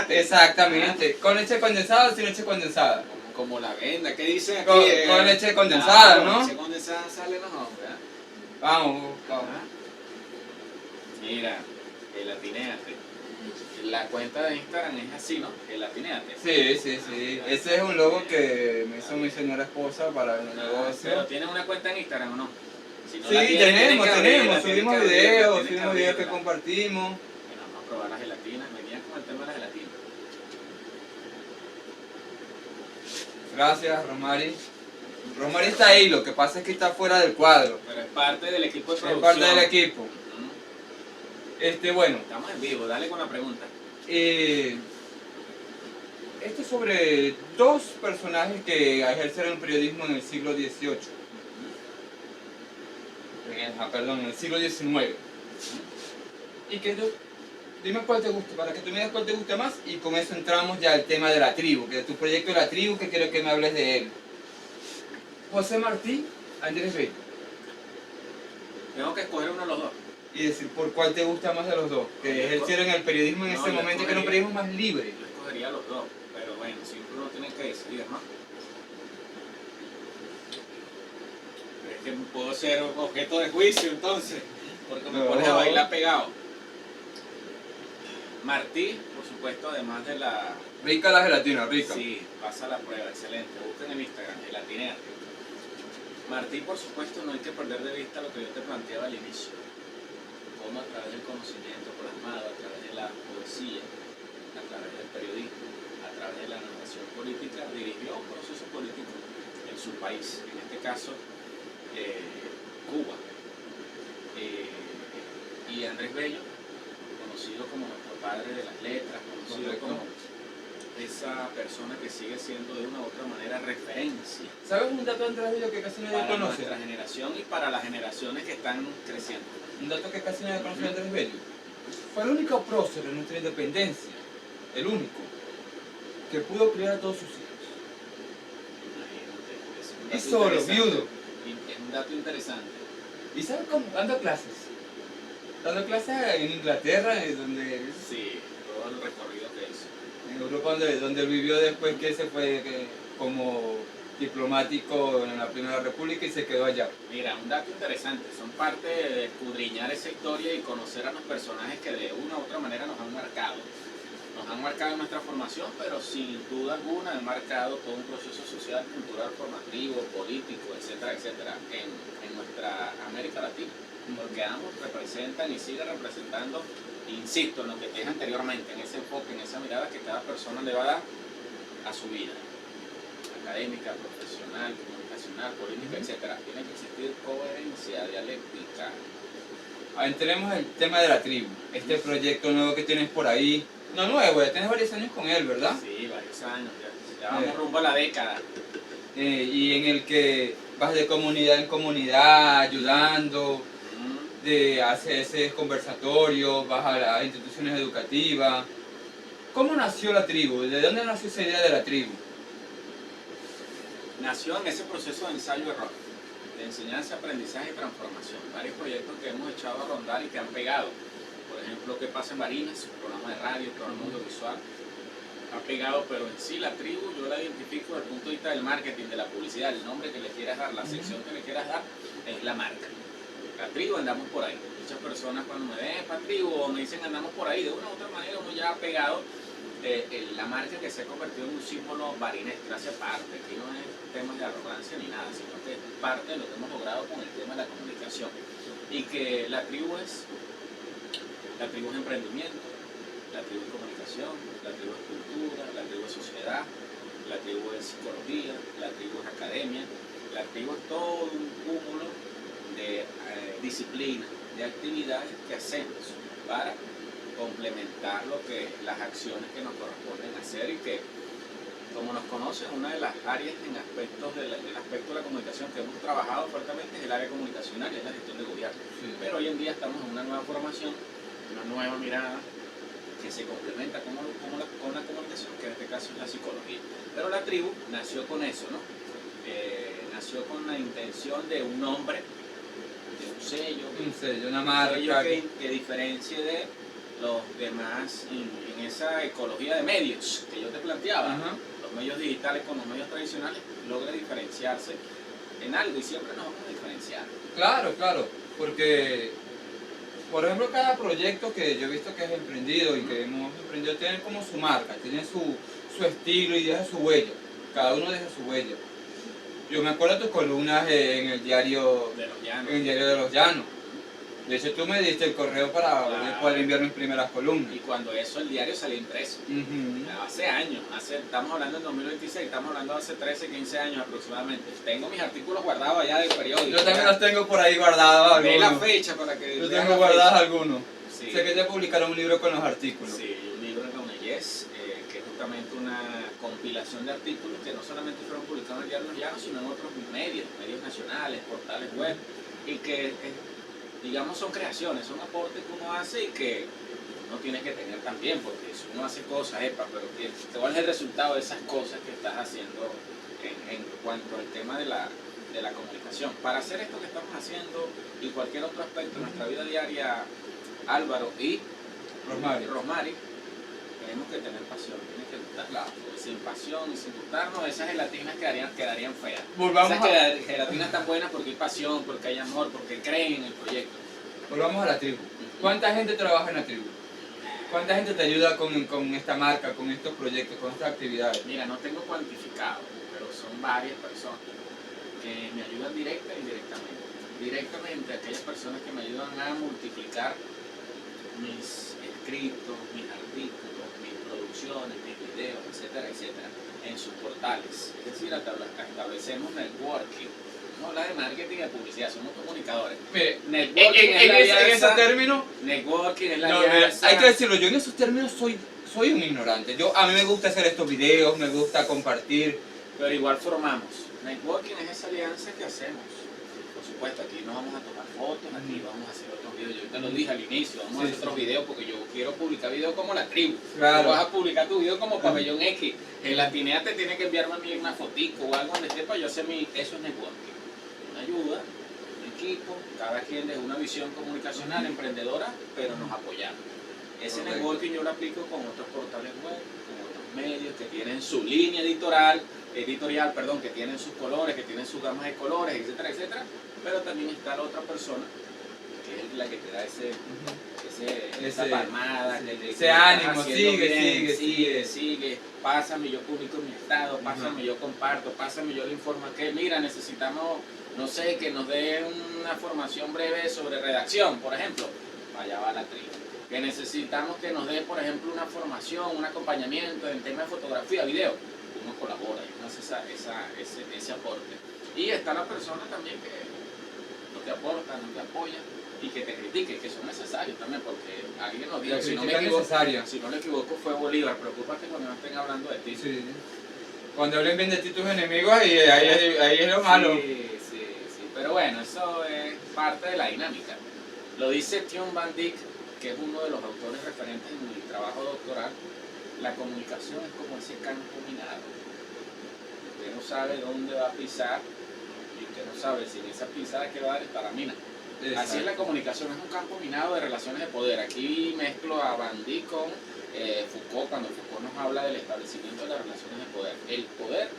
Speaker 1: Exactamente. Con leche condensada o sin leche condensada.
Speaker 2: Como la venda, ¿qué dice aquí?
Speaker 1: Con leche condensada, ¿no?
Speaker 2: Con leche condensada sale mejor, ¿verdad?
Speaker 1: Vamos.
Speaker 2: Mira, gelatinéate. La cuenta de Instagram es así, ¿no? Gelatinéate.
Speaker 1: Sí. Ese es un logo que me hizo mi señora esposa para el negocio.
Speaker 2: ¿Pero tienes una cuenta en Instagram o no? Si no
Speaker 1: sí, tenemos. Subimos videos que compartimos.
Speaker 2: Bueno, vamos a probar la gelatina. Venían con el tema de la gelatina.
Speaker 1: Gracias, Romari. Romari está ahí, lo que pasa es que está fuera del cuadro.
Speaker 2: Pero es parte del equipo de producción.
Speaker 1: Es parte del equipo. Bueno.
Speaker 2: Estamos en vivo, dale con la pregunta.
Speaker 1: Esto es sobre dos personajes que ejercieron el periodismo en el siglo XVIII. En el siglo XIX. Y que dime cuál te gusta, para que tú me digas cuál te gusta más, y con eso entramos ya al tema de la tribu, que de tu proyecto de la tribu, que quiero que me hables de él. José Martí, Andrés Bello.
Speaker 2: Tengo que escoger uno de los dos.
Speaker 1: Y decir por cuál te gusta más de los dos, que ejercieron el periodismo en ese momento, que era un periodismo más libre.
Speaker 2: Yo escogería los dos, pero bueno, siempre uno tiene que decidir, ¿no? Es que puedo ser objeto de juicio entonces, porque me pones a bailar pegado. Martí, por supuesto, además de la...
Speaker 1: Rica la gelatina, rica.
Speaker 2: Sí, pasa la prueba, excelente. Busquen en Instagram, gelatinéate. Martí, por supuesto, no hay que perder de vista lo que yo te planteaba al inicio. Cómo a través del conocimiento plasmado, a través de la poesía, a través del periodismo, a través de la narración política, dirigió un proceso político en su país. En este caso, Cuba. Y Andrés Bello, conocido como nuestro padre de las letras, conocido
Speaker 1: Correcto.
Speaker 2: como esa persona que sigue siendo de una u otra manera referencia
Speaker 1: ¿Sabes un dato de Andrés Bello que casi nadie
Speaker 2: para
Speaker 1: conoce?
Speaker 2: nuestra generación y para las generaciones que están creciendo.
Speaker 1: Un dato que casi nadie conoce de Andrés Bello. Fue el único prócer en nuestra independencia, el único, que pudo criar a todos sus hijos.
Speaker 2: Imagínate, es un
Speaker 1: Y
Speaker 2: dato
Speaker 1: solo,
Speaker 2: interesante.
Speaker 1: viudo.
Speaker 2: Es un dato interesante.
Speaker 1: ¿Y sabes cómo? Dando clases. Dando clases en Inglaterra, donde,
Speaker 2: Sí, todo el recorrido que hizo.
Speaker 1: en Europa, donde él vivió después que se fue como diplomático en la Primera República y se quedó allá.
Speaker 2: Mira, un dato interesante, son parte de escudriñar esa historia y conocer a los personajes que de una u otra manera nos han marcado. Nos han marcado en nuestra formación, pero sin duda alguna han marcado todo un proceso social, cultural, formativo, político, etcétera, etcétera, en nuestra América Latina. Porque ambos representan y siguen representando, insisto, en lo que te dije anteriormente, en ese enfoque, en esa mirada que cada persona le va a dar a su vida. Académica, profesional, comunicacional, política, etcétera. Tiene que existir coherencia dialéctica.
Speaker 1: Entremos en el tema de la tribu, este proyecto nuevo que tienes por ahí. No nuevo, ya tienes varios años con él, ¿verdad?
Speaker 2: Sí, varios años, ya vamos rumbo a la década.
Speaker 1: Y en el que vas de comunidad en comunidad, ayudando, haces conversatorios, vas a las instituciones educativas. ¿Cómo nació la tribu? ¿De dónde nació esa idea de la tribu?
Speaker 2: Nació en ese proceso de ensayo-error, de enseñanza, aprendizaje y transformación. Varios proyectos que hemos echado a rondar y que han pegado. Por ejemplo, ¿Qué pasa en Barinas? Un programa de radio, un programa audiovisual. Ha pegado, pero en sí la tribu yo la identifico desde el punto de vista del marketing, de la publicidad, el nombre que le quieras dar, la sección que le quieras dar, es la marca. La tribu andamos por ahí. Muchas personas cuando me ven para tribu o me dicen andamos por ahí, de una u otra manera uno ya ha pegado la marca que se ha convertido en un símbolo barinés, hace parte. Aquí no es tema de arrogancia ni nada, sino que es parte de lo que hemos logrado con el tema de la comunicación. Y que la tribu es emprendimiento, la tribu es comunicación, la tribu es cultura, la tribu es sociedad, la tribu es psicología, la tribu es academia, la tribu es todo un cúmulo de disciplinas, de actividades que hacemos para complementar las acciones que nos corresponden hacer y que, como nos conocen, una de las áreas en aspectos en el aspecto de la comunicación que hemos trabajado fuertemente es el área comunicacional y es la gestión de gobierno.
Speaker 1: Sí.
Speaker 2: Pero hoy en día estamos en una nueva formación, una nueva mirada que se complementa con la comunicación, que en este caso es la psicología. Pero la tribu nació con eso, ¿no? Nació con la intención de un nombre, de un sello,
Speaker 1: Una
Speaker 2: un
Speaker 1: marca.
Speaker 2: sello que diferencie de los demás en esa ecología de medios que yo te planteaba.
Speaker 1: Ajá.
Speaker 2: Los medios digitales con los medios tradicionales, logre diferenciarse en algo y siempre nos vamos a diferenciar.
Speaker 1: Claro, claro, porque, por ejemplo, cada proyecto que yo he visto que has emprendido y que hemos emprendido tiene como su marca, tiene su estilo y deja su huella. Cada uno deja su huella. Yo me acuerdo de tus columnas en el diario
Speaker 2: De los llanos.
Speaker 1: en el diario de los Llanos. De hecho, tú me diste el correo para
Speaker 2: Claro.
Speaker 1: poder enviar mis primeras columnas.
Speaker 2: Y cuando eso el diario salía impreso.
Speaker 1: Ujú.
Speaker 2: Hace años, estamos hablando del 2026, estamos hablando de hace 13, 15 años aproximadamente. Tengo mis artículos guardados allá del periódico.
Speaker 1: Yo también los tengo por ahí guardados
Speaker 2: Ve la
Speaker 1: algunos.
Speaker 2: fecha para que
Speaker 1: Yo
Speaker 2: veas
Speaker 1: tengo
Speaker 2: la
Speaker 1: guardados
Speaker 2: fecha.
Speaker 1: algunos.
Speaker 2: Sí.
Speaker 1: Sé que te publicaron un libro con los artículos.
Speaker 2: Sí, un libro en la UNEYES, que es justamente una compilación de artículos que no solamente fueron publicados en el diario Los Llanos, sino en otros medios nacionales, portales web, y que, digamos, son creaciones, son aportes que uno hace y que uno tiene que tener también, porque si uno hace cosas, pero ¿cuál es el resultado de esas cosas que estás haciendo en cuanto al tema de la comunicación? Para hacer esto que estamos haciendo y cualquier otro aspecto de nuestra vida diaria, Álvaro y Rosmary, tenemos que tener pasión, tiene que gustar. Sin pasión y sin gustarnos, esas gelatinas quedarían feas. Esas gelatinas tan buenas porque hay pasión, porque hay amor, porque creen en el proyecto.
Speaker 1: Volvamos a la tribu. ¿Cuánta gente trabaja en la tribu? ¿Cuánta gente te ayuda con esta marca, con estos proyectos, con estas actividades?
Speaker 2: Mira, no tengo cuantificado, pero son varias personas que me ayudan directa e indirectamente. Directamente, aquellas personas que me ayudan a multiplicar mis escritos, mis artículos, mis producciones, mis videos, etcétera, etcétera, en sus portales. Es decir, establecemos networking, vamos a hablar de marketing y de publicidad, somos comunicadores.
Speaker 1: Mire,
Speaker 2: Networking es la
Speaker 1: en ese
Speaker 2: alianza,
Speaker 1: término,
Speaker 2: networking es la
Speaker 1: no,
Speaker 2: alianza.
Speaker 1: hay que decirlo, yo en esos términos soy un ignorante. A mí me gusta hacer estos videos, me gusta compartir.
Speaker 2: Pero igual formamos. Networking es esa alianza que hacemos. Por supuesto, aquí no vamos a tomar fotos, aquí vamos a hacer otros videos. Yo te lo dije al inicio, vamos a hacer otros videos porque yo quiero publicar videos como La Tribu.
Speaker 1: Claro.
Speaker 2: Tú vas a publicar tu video como Pabellón X. En la Tinea te tiene que enviarme a mí una fotico o algo donde esté para yo hacer eso es networking. Una ayuda, un equipo, cada quien desde una visión comunicacional, emprendedora, pero nos apoyamos. Ese
Speaker 1: Correcto.
Speaker 2: networking yo lo aplico con otros portales web, con otros medios que tienen su línea editorial, que tienen sus colores, que tienen sus gamas de colores, etcétera, etcétera. Pero también está la otra persona, que es la que te da esa palmada,
Speaker 1: sí,
Speaker 2: que te
Speaker 1: ese ánimo,
Speaker 2: estás haciendo
Speaker 1: sigue.
Speaker 2: sigue, pásame, yo publico en mi estado, pásame, yo comparto, pásame, yo le informo a que, mira, necesitamos, no sé, que nos dé una formación breve sobre redacción, por ejemplo, allá va La Tribu. Que necesitamos que nos dé, por ejemplo, una formación, un acompañamiento en tema de fotografía, video, uno colabora y uno hace ese aporte. Y está la persona también que no te aporta, no te apoya y que te critique, que son necesarios también, porque alguien nos dijo, si no me equivoco fue Bolívar, preocúpate cuando no estén hablando de ti.
Speaker 1: Sí. Cuando hablen bien de ti tus enemigos, ahí es lo malo.
Speaker 2: Sí, pero bueno, eso es parte de la dinámica. Lo dice Thom Van Dyck, que es uno de los autores referentes en mi trabajo doctoral. La comunicación es como ese campo minado. Usted no sabe dónde va a pisar y usted no sabe si en esa pisada que va a dar es para mina. Así es la comunicación, es un campo minado de relaciones de poder. Aquí mezclo a Van Dyck con Foucault, cuando Foucault nos habla del establecimiento de las relaciones de poder. El poder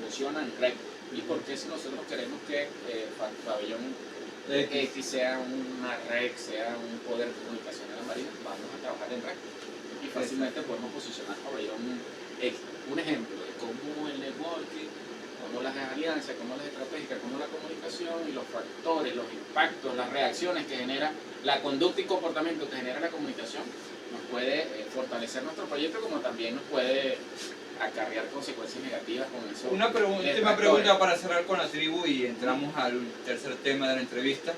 Speaker 2: funciona en red. ¿Y por qué si nosotros queremos que Pabellón X sea una red, sea un poder comunicacional marino, vamos a trabajar en red? Y fácilmente podemos posicionar Pabellón X. Un ejemplo de cómo el networking, cómo las alianzas, cómo las estratégicas, cómo la comunicación y los factores, los impactos, las reacciones que genera la conducta y comportamiento que genera la comunicación nos puede fortalecer nuestro proyecto, como también nos puede acarrear consecuencias negativas con eso.
Speaker 1: Una última pregunta para cerrar con La Tribu y entramos al tercer tema de la entrevista.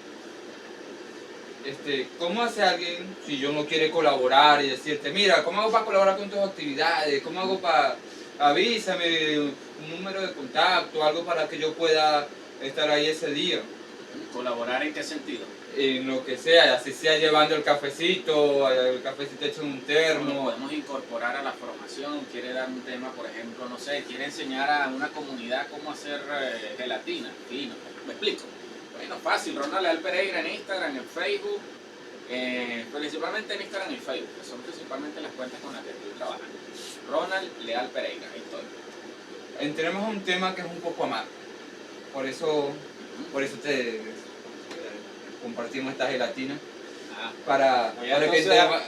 Speaker 1: ¿Cómo hace alguien si yo no quiere colaborar y decirte, mira, ¿cómo hago para colaborar con tus actividades? ¿Cómo hago para, avísame un número de contacto, algo para que yo pueda estar ahí ese día?
Speaker 2: ¿Colaborar en qué sentido?
Speaker 1: En lo que sea, así sea llevando el cafecito hecho en un termo.
Speaker 2: Lo podemos incorporar a la formación, quiere dar un tema, por ejemplo, no sé, quiere enseñar a una comunidad cómo hacer gelatina, fino, ¿me explico? Bueno, fácil, Ronald Leal Pereira en Instagram, en Facebook, principalmente en Instagram y Facebook, que son principalmente las cuentas con las que estoy trabajando. Ronald Leal Pereira, ahí estoy.
Speaker 1: Entremos a un tema que es un poco amargo, por eso compartimos esta gelatina.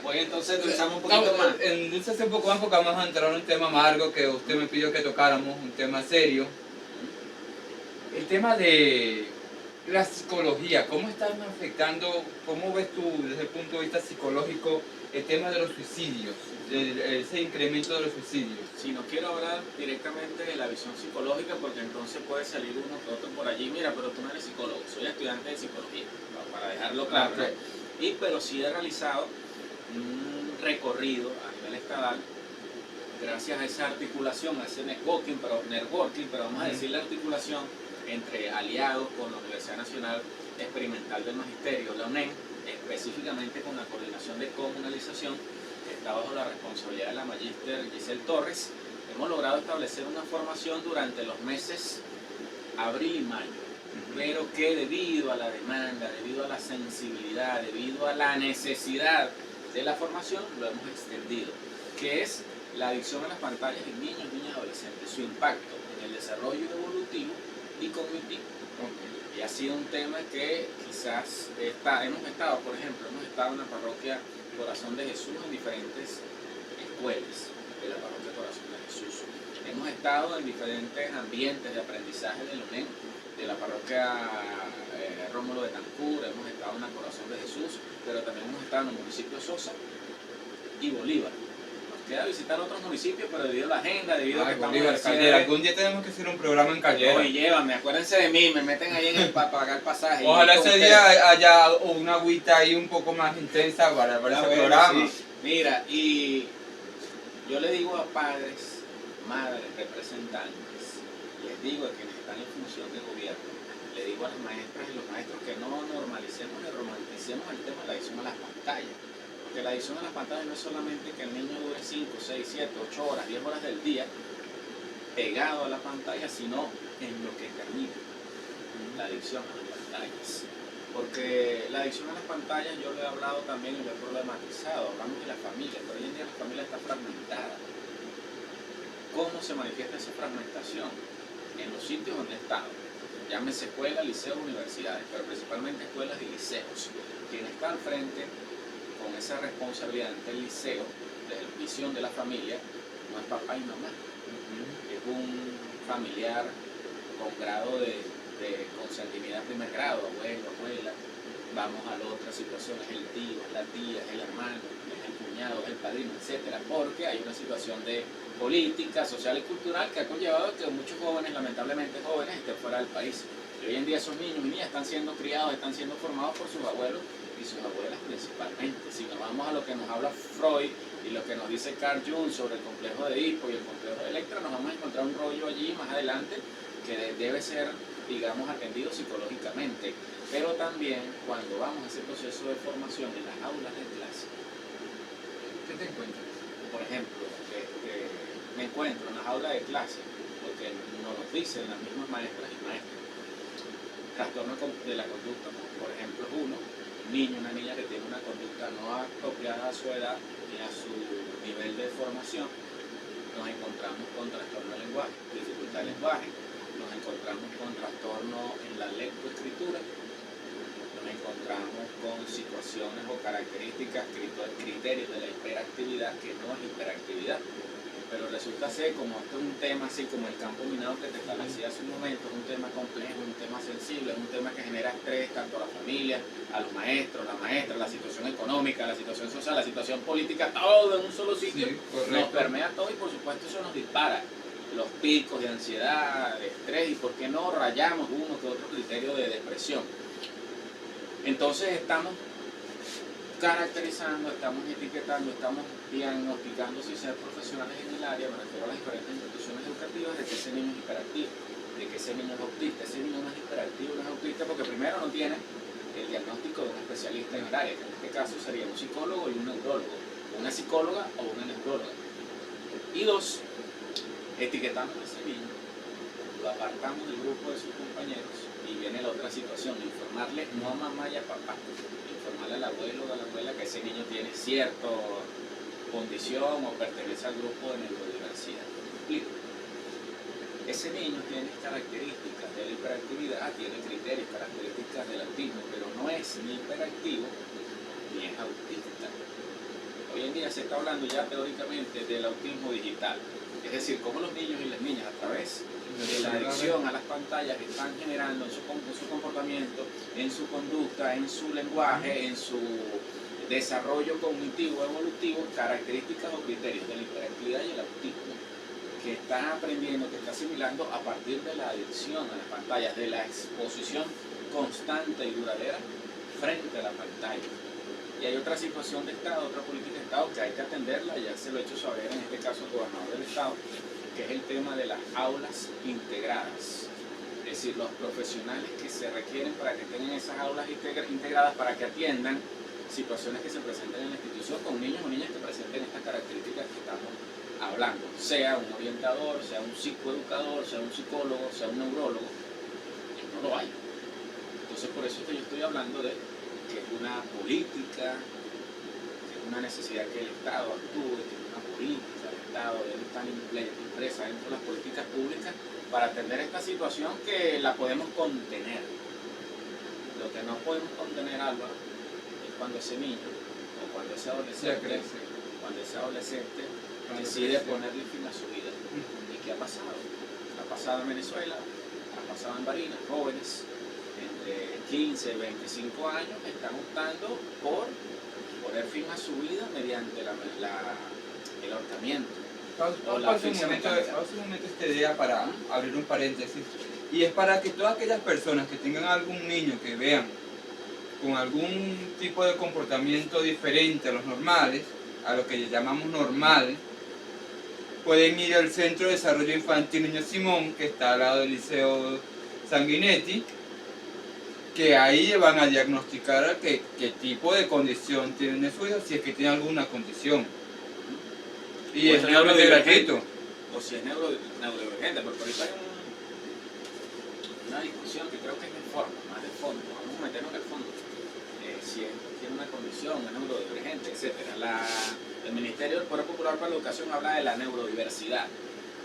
Speaker 2: Voy entonces a endulzarme un poquito más.
Speaker 1: Endulzarse un poco más porque vamos a entrar en un tema amargo que usted me pidió que tocáramos, un tema serio. El tema de la psicología, ¿cómo están afectando, cómo ves tú desde el punto de vista psicológico el tema de los suicidios, ese incremento de los suicidios?
Speaker 2: Si no quiero hablar directamente de la visión psicológica, porque entonces puede salir uno que otro por allí, mira, pero tú no eres psicólogo, soy estudiante de psicología, para dejarlo claro, ¿no? Pero sí he realizado un recorrido a nivel estatal, gracias a esa articulación, a ese networking, pero vamos a decir la articulación entre aliados con la Universidad Nacional Experimental del Magisterio, la UNEM, específicamente con la coordinación de comunalización, que está bajo la responsabilidad de la magíster Giselle Torres. Hemos logrado establecer una formación durante los meses abril y mayo, pero que debido a la demanda, debido a la sensibilidad, debido a la necesidad de la formación, lo hemos extendido, que es la adicción a las pantallas en niños, niñas y adolescentes, su impacto en el desarrollo evolutivo y cognitivo. Y ha sido un tema que quizás hemos estado, por ejemplo, en la parroquia Corazón de Jesús en diferentes escuelas de la parroquia Corazón de Jesús. Hemos estado en diferentes ambientes de aprendizaje de la UNEM, de la parroquia Rómulo de Tancur, hemos estado en la Corazón de Jesús, pero también hemos estado en el municipio de Sosa y Bolívar, los queda visitar otros municipios, pero debido a la agenda, debido a que estamos en
Speaker 1: Bolívar,
Speaker 2: el cierre.
Speaker 1: Caldera. Algún día tenemos que hacer un programa en Caldera.
Speaker 2: Oye, llévame, acuérdense de mí, me meten ahí en el para pagar el pasaje.
Speaker 1: Ojalá
Speaker 2: y con
Speaker 1: ese
Speaker 2: ustedes.
Speaker 1: día haya una agüita ahí un poco más intensa para
Speaker 2: Ah,
Speaker 1: ese
Speaker 2: bueno,
Speaker 1: programa.
Speaker 2: sí. Mira, y yo le digo a padres, madres, representantes, les digo a quienes están en función de gobierno, le digo a las maestras y los maestros que no normalicemos ni romanticemos el tema de la adicción a las pantallas. Porque la adicción a las pantallas no es solamente que el niño dure 5, 6, 7, 8 horas, 10 horas del día pegado a la pantalla, sino en lo que termina la adicción a las pantallas. Porque la adicción a las pantallas yo lo he hablado también y lo he problematizado, hablamos de la familia, pero hoy en día la familia está fragmentada. ¿Cómo se manifiesta esa fragmentación? En los sitios donde he estado, llámese escuelas, liceos, universidades, pero principalmente escuelas y liceos. Quien está al frente con esa responsabilidad ante el liceo, desde la visión de la familia, no es papá y mamá, es un familiar con grado de consanguinidad primer grado, abuelo, abuela. Vamos a la otra situación, es el tío, es la tía, es el hermano, es el cuñado, es el padrino, etcétera, porque hay una situación de política, social y cultural que ha conllevado que muchos jóvenes, lamentablemente jóvenes, estén fuera del país. Y hoy en día esos niños y niñas están siendo criados, están siendo formados por sus abuelos y sus abuelas principalmente. Si nos vamos a lo que nos habla Freud y lo que nos dice Carl Jung sobre el complejo de Edipo y el complejo de Electra, nos vamos a encontrar un rollo allí más adelante que debe ser, digamos, atendido psicológicamente. Pero también cuando vamos a ese proceso de formación en las aulas de clase,
Speaker 1: ¿Qué te encuentras?
Speaker 2: por ejemplo, me encuentro en las aulas de clase, porque nos lo dicen las mismas maestras y maestros, trastorno de la conducta, por ejemplo, es uno, un niño, una niña que tiene una conducta no apropiada a su edad ni a su nivel de formación. Nos encontramos con trastorno de lenguaje, dificultad de lenguaje, nos encontramos con trastorno en la lectoescritura, nos encontramos con situaciones o características, criterios de la hiperactividad que no es hiperactividad. Pero resulta ser, como esto es un tema así como el campo minado que te establecía hace un momento, es un tema complejo, un tema sensible, es un tema que genera estrés tanto a la familia, a los maestros, las maestras, la situación económica, la situación social, la situación política, todo en un solo sitio,
Speaker 1: Sí,
Speaker 2: nos permea todo y por supuesto eso nos dispara los picos de ansiedad, de estrés y por qué no rayamos uno que otro criterio de depresión. Entonces estamos caracterizando, estamos etiquetando, estamos diagnosticando si ser profesionales en el área, me refiero a las diferentes instituciones educativas, de que ese niño es hiperactivo, de que ese niño es autista. Ese niño no es hiperactivo, no es autista porque primero no tiene el diagnóstico de un especialista en el área, que en este caso sería un psicólogo y un neurólogo, una psicóloga o una neuróloga. Y dos, etiquetamos a ese niño, lo apartamos del grupo de sus compañeros y viene la otra situación, informarle no a mamá y a papá, informarle al abuelo o a la abuela que ese niño tiene cierta condición o pertenece al grupo de neurodiversidad. Ese niño tiene características de la hiperactividad, tiene criterios, características del autismo, pero no es ni hiperactivo ni es autista. Hoy en día se está hablando ya teóricamente del autismo digital, es decir, cómo los niños y las niñas a través de la adicción a las pantallas están generando en su comportamiento, en su conducta, en su lenguaje, en su desarrollo cognitivo, evolutivo, características o criterios de la hiperactividad y el autismo, que está aprendiendo, que está asimilando a partir de la adicción a las pantallas, de la exposición constante y duradera frente a la pantalla. Y hay otra situación de Estado, otra política de Estado que hay que atenderla, ya se lo he hecho saber en este caso al gobernador del Estado, que es el tema de las aulas integradas. Es decir, los profesionales que se requieren para que estén en esas aulas integradas para que atiendan situaciones que se presenten en la institución con niños o niñas que presenten estas características que estamos hablando, sea un orientador, sea un psicoeducador, sea un psicólogo, sea un neurólogo, no lo hay. Entonces por eso es que yo estoy hablando de que es una política, que es una necesidad que el Estado actúe, que es una política, el Estado debe estar impresa dentro de las políticas públicas para atender esta situación que la podemos contener. Lo que no podemos contener, Álvaro, es cuando ese niño o cuando ese adolescente decide ponerle fin a su vida. ¿Y qué ha pasado? Ha pasado en Venezuela, ha pasado en Barinas, jóvenes entre 15 y 25 años están optando por poner fin a su vida mediante el ahorcamiento.
Speaker 1: Pausa un momento esta idea para abrir un paréntesis. Y es para que todas aquellas personas que tengan algún niño que vean con algún tipo de comportamiento diferente a los normales, a lo que llamamos normales, pueden ir al Centro de Desarrollo Infantil Niño Simón, que está al lado del Liceo Sanguinetti, que ahí van a diagnosticar qué tipo de condición tiene su hijo, si es que tiene alguna condición. Y
Speaker 2: pues
Speaker 1: es gratuito.
Speaker 2: O si es neurodivergente, porque ahorita hay una discusión que creo que es de forma, más de fondo. Vamos a meternos en el fondo. Si tiene una condición, es neurodivergente, etc. El Ministerio del Poder Popular para la Educación habla de la neurodiversidad.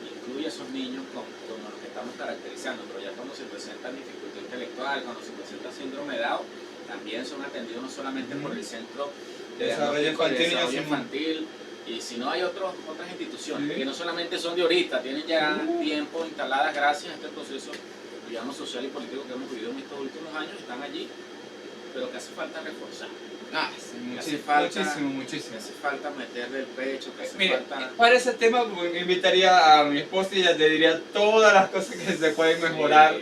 Speaker 2: Incluye a esos niños con los que estamos caracterizando, pero ya cuando se presentan dificultad intelectual, cuando se presenta síndrome de Down, también son atendidos no solamente por el Centro de Desarrollo Infantil, y si no hay otras instituciones que no solamente son de ahorita, tienen ya tiempo instaladas gracias a este proceso, digamos, social y político que hemos vivido en estos últimos años, están allí, pero que hace falta reforzar.
Speaker 1: Sí, muchísimo.
Speaker 2: Hace falta meterle el pecho, que hace
Speaker 1: Mira,
Speaker 2: falta...
Speaker 1: para ese tema me invitaría a mi esposa y ella te diría todas las cosas que se pueden mejorar,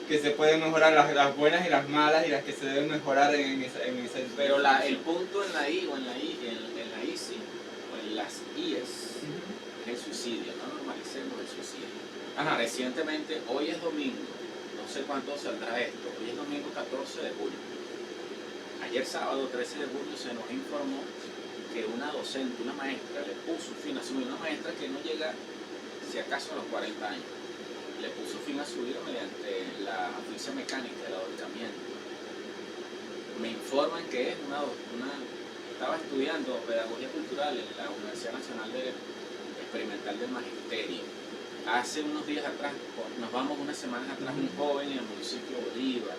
Speaker 1: que se pueden mejorar, las buenas y las malas, y las que se deben mejorar en ese
Speaker 2: pero el punto en la I o en la ICI o en las IES es el suicidio, no normalicemos el suicidio. Recientemente, hoy es domingo, no sé cuánto saldrá esto, hoy es domingo 14 de julio. Ayer sábado 13 de julio se nos informó que una docente, una maestra, le puso fin a su vida, una maestra que no llega si acaso a los 40 años, le puso fin a su vida mediante la asfixia mecánica, el ahorcamiento. Me informan que es estaba estudiando pedagogía cultural en la Universidad Nacional Experimental del Magisterio. Hace unos días atrás, nos vamos unas semanas atrás, un joven en el municipio de Bolívar.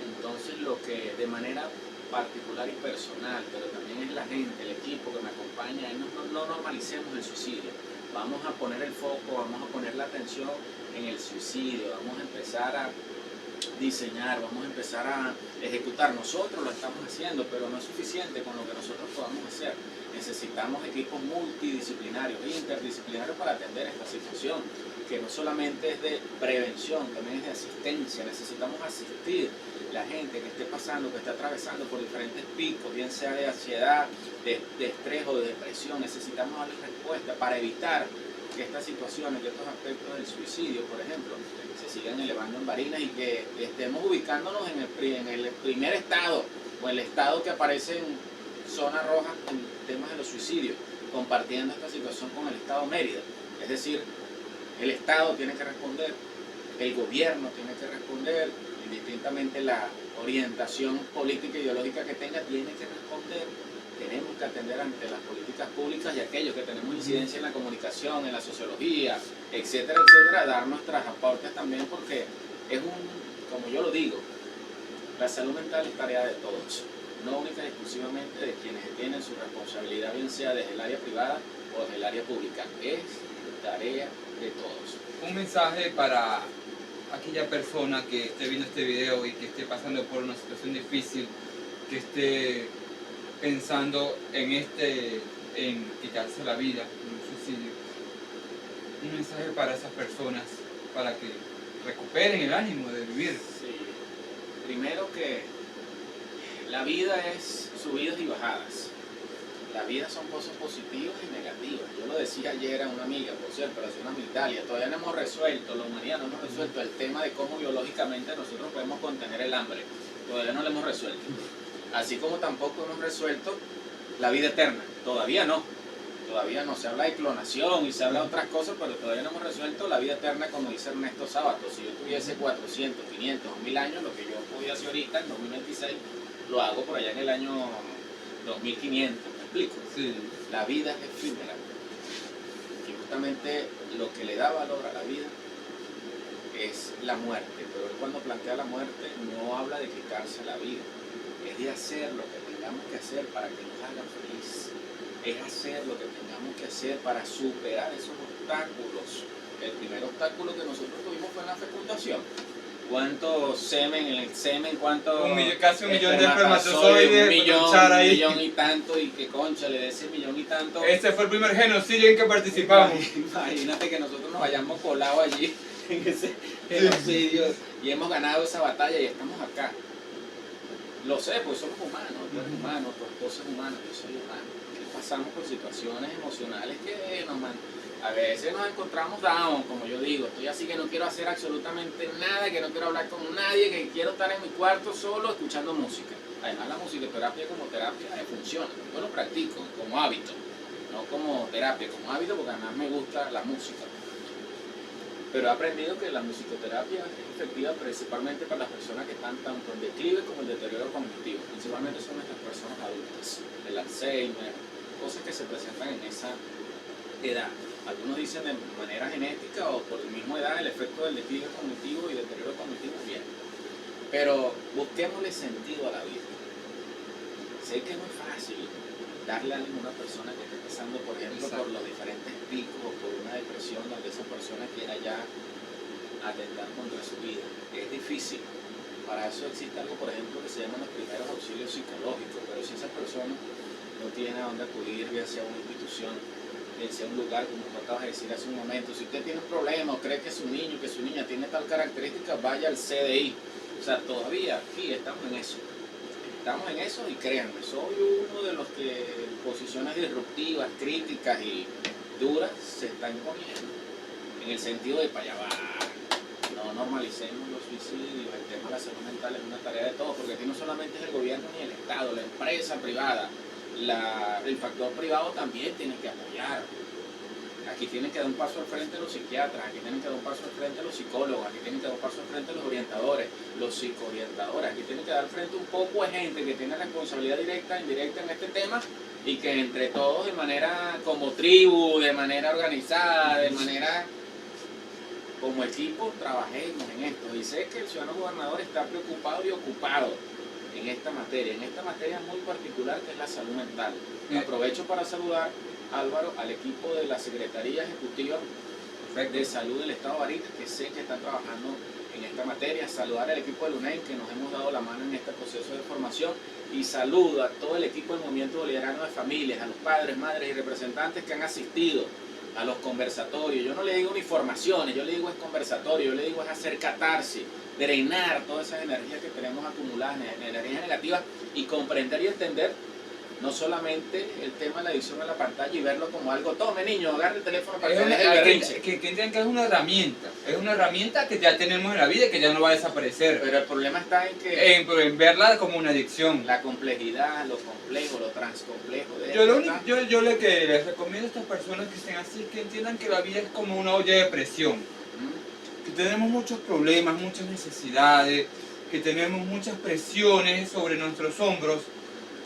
Speaker 2: Entonces, lo que de manera particular y personal, pero también es la gente, el equipo que me acompaña, no normalicemos el suicidio. Vamos a poner el foco, vamos a poner la atención en el suicidio, vamos a empezar a diseñar, vamos a empezar a ejecutar. Nosotros lo estamos haciendo, pero no es suficiente con lo que nosotros podamos hacer. Necesitamos equipos multidisciplinarios e interdisciplinarios para atender esta situación, que no solamente es de prevención, también es de asistencia. Necesitamos asistir la gente que esté pasando, que esté atravesando por diferentes picos, bien sea de ansiedad, de estrés o de depresión. Necesitamos darles respuesta para evitar que estas situaciones, que estos aspectos del suicidio, por ejemplo, se sigan elevando en Barinas y que estemos ubicándonos en el primer estado o el estado que aparece en zona roja en temas de los suicidios, compartiendo esta situación con el estado Mérida. Es decir, el estado tiene que responder, el gobierno tiene que responder, indistintamente la orientación política e ideológica que tenga, tiene que responder. Tenemos que atender ante las políticas públicas y aquellos que tenemos incidencia en la comunicación, en la sociología, etcétera, etcétera, dar nuestros aportes también, porque es como yo lo digo, la salud mental es tarea de todos, no única y exclusivamente de quienes tienen su responsabilidad, bien sea desde el área privada o desde el área pública, es tarea de todos.
Speaker 1: Un mensaje para aquella persona que esté viendo este video y que esté pasando por una situación difícil, que esté pensando en quitarse la vida, en un suicidio. Un mensaje para esas personas, para que recuperen el ánimo de vivir.
Speaker 2: Sí. Primero que la vida es subidas y bajadas. La vida son cosas positivas y negativas. Yo lo decía ayer a una amiga, por cierto, relaciones a Italia, todavía no hemos resuelto, la humanidad no hemos resuelto el tema de cómo biológicamente nosotros podemos contener el hambre. Todavía no lo hemos resuelto. Así como tampoco hemos resuelto la vida eterna. Todavía no. Se habla de clonación y se habla de otras cosas, pero todavía no hemos resuelto la vida eterna, como dice Ernesto Sábato. Si yo tuviese 400, 500 o 1000 años, lo que yo podía hacer ahorita, en 2026, lo hago por allá en el año 2500. ¿Me explico?
Speaker 1: Sí.
Speaker 2: La vida es efímera. Y justamente lo que le da valor a la vida es la muerte. Pero él, cuando plantea la muerte, no habla de quitarse la vida. Es de hacer lo que tengamos que hacer para que nos haga feliz. Es hacer lo que tengamos que hacer para superar esos obstáculos. El primer obstáculo que nosotros tuvimos fue en la fecundación. cuánto semen, en el semen, cuánto...
Speaker 1: Casi 1 millón de espermatozoides,
Speaker 2: un millón y tanto, y que concha, le dé ese millón y tanto.
Speaker 1: Este fue el primer genocidio en que participamos.
Speaker 2: Imagínate que nosotros nos hayamos colado allí en ese genocidio y hemos ganado esa batalla y estamos acá. Lo sé, pues somos humanos, tú eres humano, tu esposo es humano, yo soy humano. Y pasamos por situaciones emocionales que a veces nos encontramos down, como yo digo, estoy así que no quiero hacer absolutamente nada, que no quiero hablar con nadie, que quiero estar en mi cuarto solo escuchando música. Además la musicoterapia como terapia funciona, yo lo practico como hábito, no como terapia, como hábito porque además me gusta la música. Pero he aprendido que la musicoterapia es efectiva principalmente para las personas que están tanto en declive como en deterioro cognitivo. Principalmente son estas personas adultas, el Alzheimer, cosas que se presentan en esa edad. Algunos dicen de manera genética o por la misma edad el efecto del declive cognitivo y deterioro cognitivo bien. Pero busquémosle sentido a la vida. Sé que no es fácil darle ánimo a una persona que está pasando, por ejemplo, por los diferentes picos o por una depresión donde esa persona quiera ya atentar contra su vida. Es difícil. Para eso existe algo, por ejemplo, que se llaman los primeros auxilios psicológicos, pero si esa persona no tiene a dónde acudir, bien sea una institución, bien sea un lugar, como tú acabas de decir hace un momento, si usted tiene un problema o cree que su niño, que su niña tiene tal característica, vaya al CDI. O sea, todavía aquí estamos en eso. Estamos en eso y créanme, soy uno de los que posiciones disruptivas, críticas y duras se están poniendo. En el sentido de para allá va, no normalicemos los suicidios, el tema de la salud mental es una tarea de todos, porque aquí no solamente es el gobierno ni el Estado, la empresa privada, el factor privado también tiene que apoyar. Aquí tienen que dar un paso al frente los psiquiatras, aquí tienen que dar un paso al frente los psicólogos, aquí tienen que dar un paso al frente los orientadores, los psicoorientadores, aquí tienen que dar al frente un poco de gente que tiene responsabilidad directa e indirecta en este tema y que entre todos de manera como tribu, de manera organizada, de manera como equipo trabajemos en esto. Y sé que el ciudadano gobernador está preocupado y ocupado en esta materia muy particular que es la salud mental. Aprovecho para saludar, Álvaro, al equipo de la Secretaría Ejecutiva de Salud del Estado de Barinas, que sé que están trabajando en esta materia. Saludar al equipo del UNEM, que nos hemos dado la mano en este proceso de formación. Y saludo a todo el equipo del Movimiento Bolivariano de Familias, a los padres, madres y representantes que han asistido a los conversatorios. Yo no le digo informaciones, yo le digo es conversatorio, yo le digo es hacer catarsis, drenar todas esas energías que tenemos acumuladas, energías negativas, y comprender y entender no solamente el tema de la adicción a la pantalla y verlo como algo, tome niño, agarre el teléfono para que deje el berrinche.
Speaker 1: Que entiendan que es una herramienta que ya tenemos en la vida y que ya no va a desaparecer.
Speaker 2: Pero el problema está en que...
Speaker 1: En verla como una adicción.
Speaker 2: La complejidad, lo complejo, lo transcomplejo de
Speaker 1: yo lo que les recomiendo a estas personas que estén así, que entiendan que la vida es como una olla de presión. Que tenemos muchos problemas, muchas necesidades, que tenemos muchas presiones sobre nuestros hombros.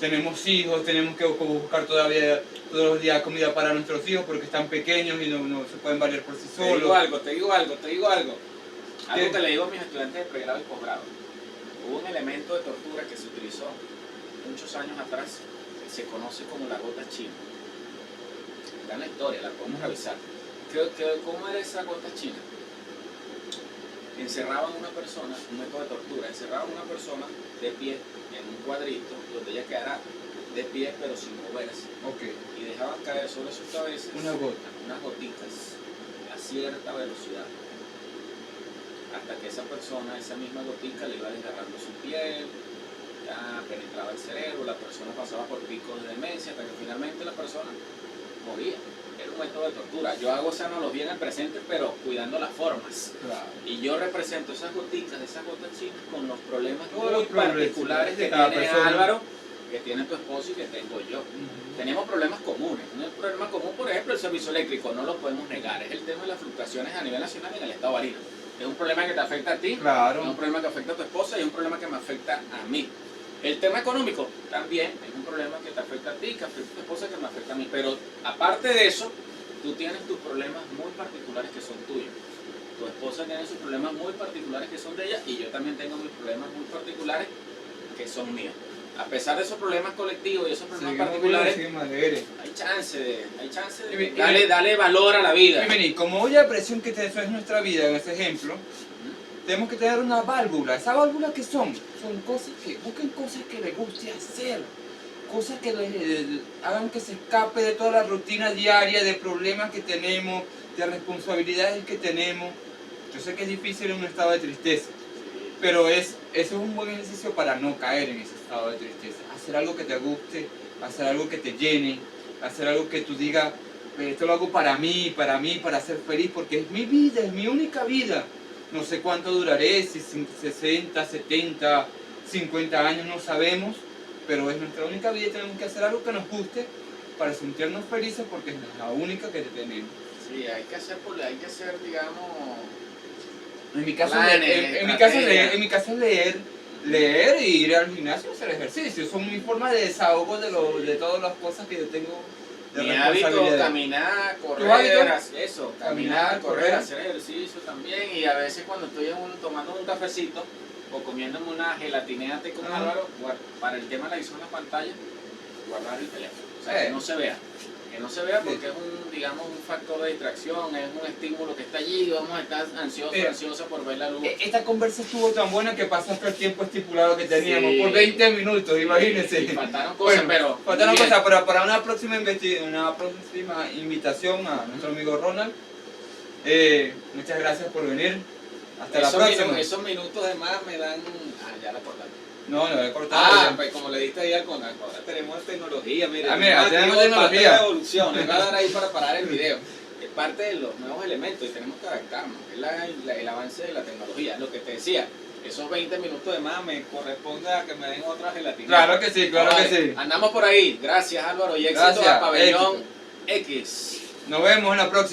Speaker 1: Tenemos hijos, tenemos que buscar todavía todos los días comida para nuestros hijos porque están pequeños y no se pueden valer por sí solos.
Speaker 2: Te digo algo. Algo que le digo a mis estudiantes de pregrado y posgrado. Hubo un elemento de tortura que se utilizó muchos años atrás, que se conoce como la gota china. Está en la historia, la podemos revisar. ¿Cómo era esa gota china? Encerraban a una persona, un método de tortura, encerraban a una persona de pie en un cuadrito donde ella quedara de pie pero sin moverse. Y dejaban caer sobre sus cabezas unas gotitas a cierta velocidad hasta que esa persona, esa misma gotica le iba desgarrando su piel, ya penetraba el cerebro, la persona pasaba por picos de demencia hasta que finalmente la persona moría. Era un método de tortura. Yo hago esa analogía en el presente, pero cuidando las formas.
Speaker 1: Claro.
Speaker 2: Y yo represento esas gotitas, esas gotas chinas con los problemas muy particulares que tiene Álvaro, que tiene tu esposo y que tengo yo. Tenemos problemas comunes. Un problema común, por ejemplo, el servicio eléctrico, no lo podemos negar. Es el tema de las fluctuaciones a nivel nacional en el estado de Barinas. Es un problema que te afecta a ti,
Speaker 1: claro.
Speaker 2: Es un problema que afecta a tu esposa y es un problema que me afecta a mí. El tema económico también es un problema que te afecta a ti, que afecta a tu esposa, que me afecta a mí. Pero aparte de eso, tú tienes tus problemas muy particulares que son tuyos. Tu esposa tiene sus problemas muy particulares que son de ella y yo también tengo mis problemas muy particulares que son míos. A pesar de esos problemas colectivos y esos problemas particulares, hay chance de darle valor a la vida.
Speaker 1: Y como olla de presión que eso es nuestra vida, en ese ejemplo, tenemos que tener una válvula. ¿Esa válvula qué son? Son cosas que, busquen cosas que les guste hacer. Cosas que hagan que se escape de toda la rutina diaria, de problemas que tenemos, de responsabilidades que tenemos. Yo sé que es difícil en un estado de tristeza, pero eso es un buen ejercicio para no caer en ese estado de tristeza. Hacer algo que te guste, hacer algo que te llene, hacer algo que tú digas, esto lo hago para mí, para ser feliz, porque es mi vida, es mi única vida. No sé cuánto duraré, si 60, 70, 50 años, no sabemos, pero es nuestra única vida y tenemos que hacer algo que nos guste para sentirnos felices porque es la única que tenemos.
Speaker 2: Sí, hay que hacer, digamos...
Speaker 1: En mi caso,
Speaker 2: planes,
Speaker 1: en mi caso es leer y ir al gimnasio y hacer ejercicio. Son mi forma de desahogo de todas las cosas que yo tengo de
Speaker 2: Mi hábito,
Speaker 1: responsabilidad.
Speaker 2: caminar,
Speaker 1: ¿Tu
Speaker 2: correr,
Speaker 1: hábito?
Speaker 2: eso,
Speaker 1: Caminar,
Speaker 2: caminar, correr,
Speaker 1: correr.
Speaker 2: hacer ejercicio también. Y a veces cuando estoy tomando un cafecito o comiéndome una gelatineate con
Speaker 1: Ajá.
Speaker 2: Álvaro, para el tema de la visión de la pantalla, guardar el teléfono. O sea, que no se vea. Que no se vea porque es un factor de distracción, es un estímulo que está allí, vamos a estar ansiosos por ver la luz.
Speaker 1: Esta conversa estuvo tan buena que pasaste el tiempo estipulado que teníamos,
Speaker 2: Sí.
Speaker 1: por 20 minutos, imagínense.
Speaker 2: Y faltaron cosas,
Speaker 1: Bueno, faltaron cosas, pero para una próxima invitación a nuestro amigo Ronald, muchas gracias por venir. Hasta la próxima.
Speaker 2: Esos minutos de más me dan... ya la cortaste.
Speaker 1: No, lo he cortado.
Speaker 2: Pues como le diste ahí al Conal, ahora tenemos tecnología, mire.
Speaker 1: Mira, tenemos tecnología.
Speaker 2: Parte de la evolución, le va a dar ahí para parar el video. Es parte de los nuevos elementos y tenemos que adaptarnos. Es el avance de la tecnología. Lo que te decía, esos 20 minutos de más me corresponde a que me den otras gelatinas.
Speaker 1: Claro que sí, claro que sí.
Speaker 2: Andamos por ahí. Gracias, Álvaro, y éxito
Speaker 1: Gracias,
Speaker 2: a Pabellón
Speaker 1: éxito.
Speaker 2: X.
Speaker 1: Nos vemos en la próxima.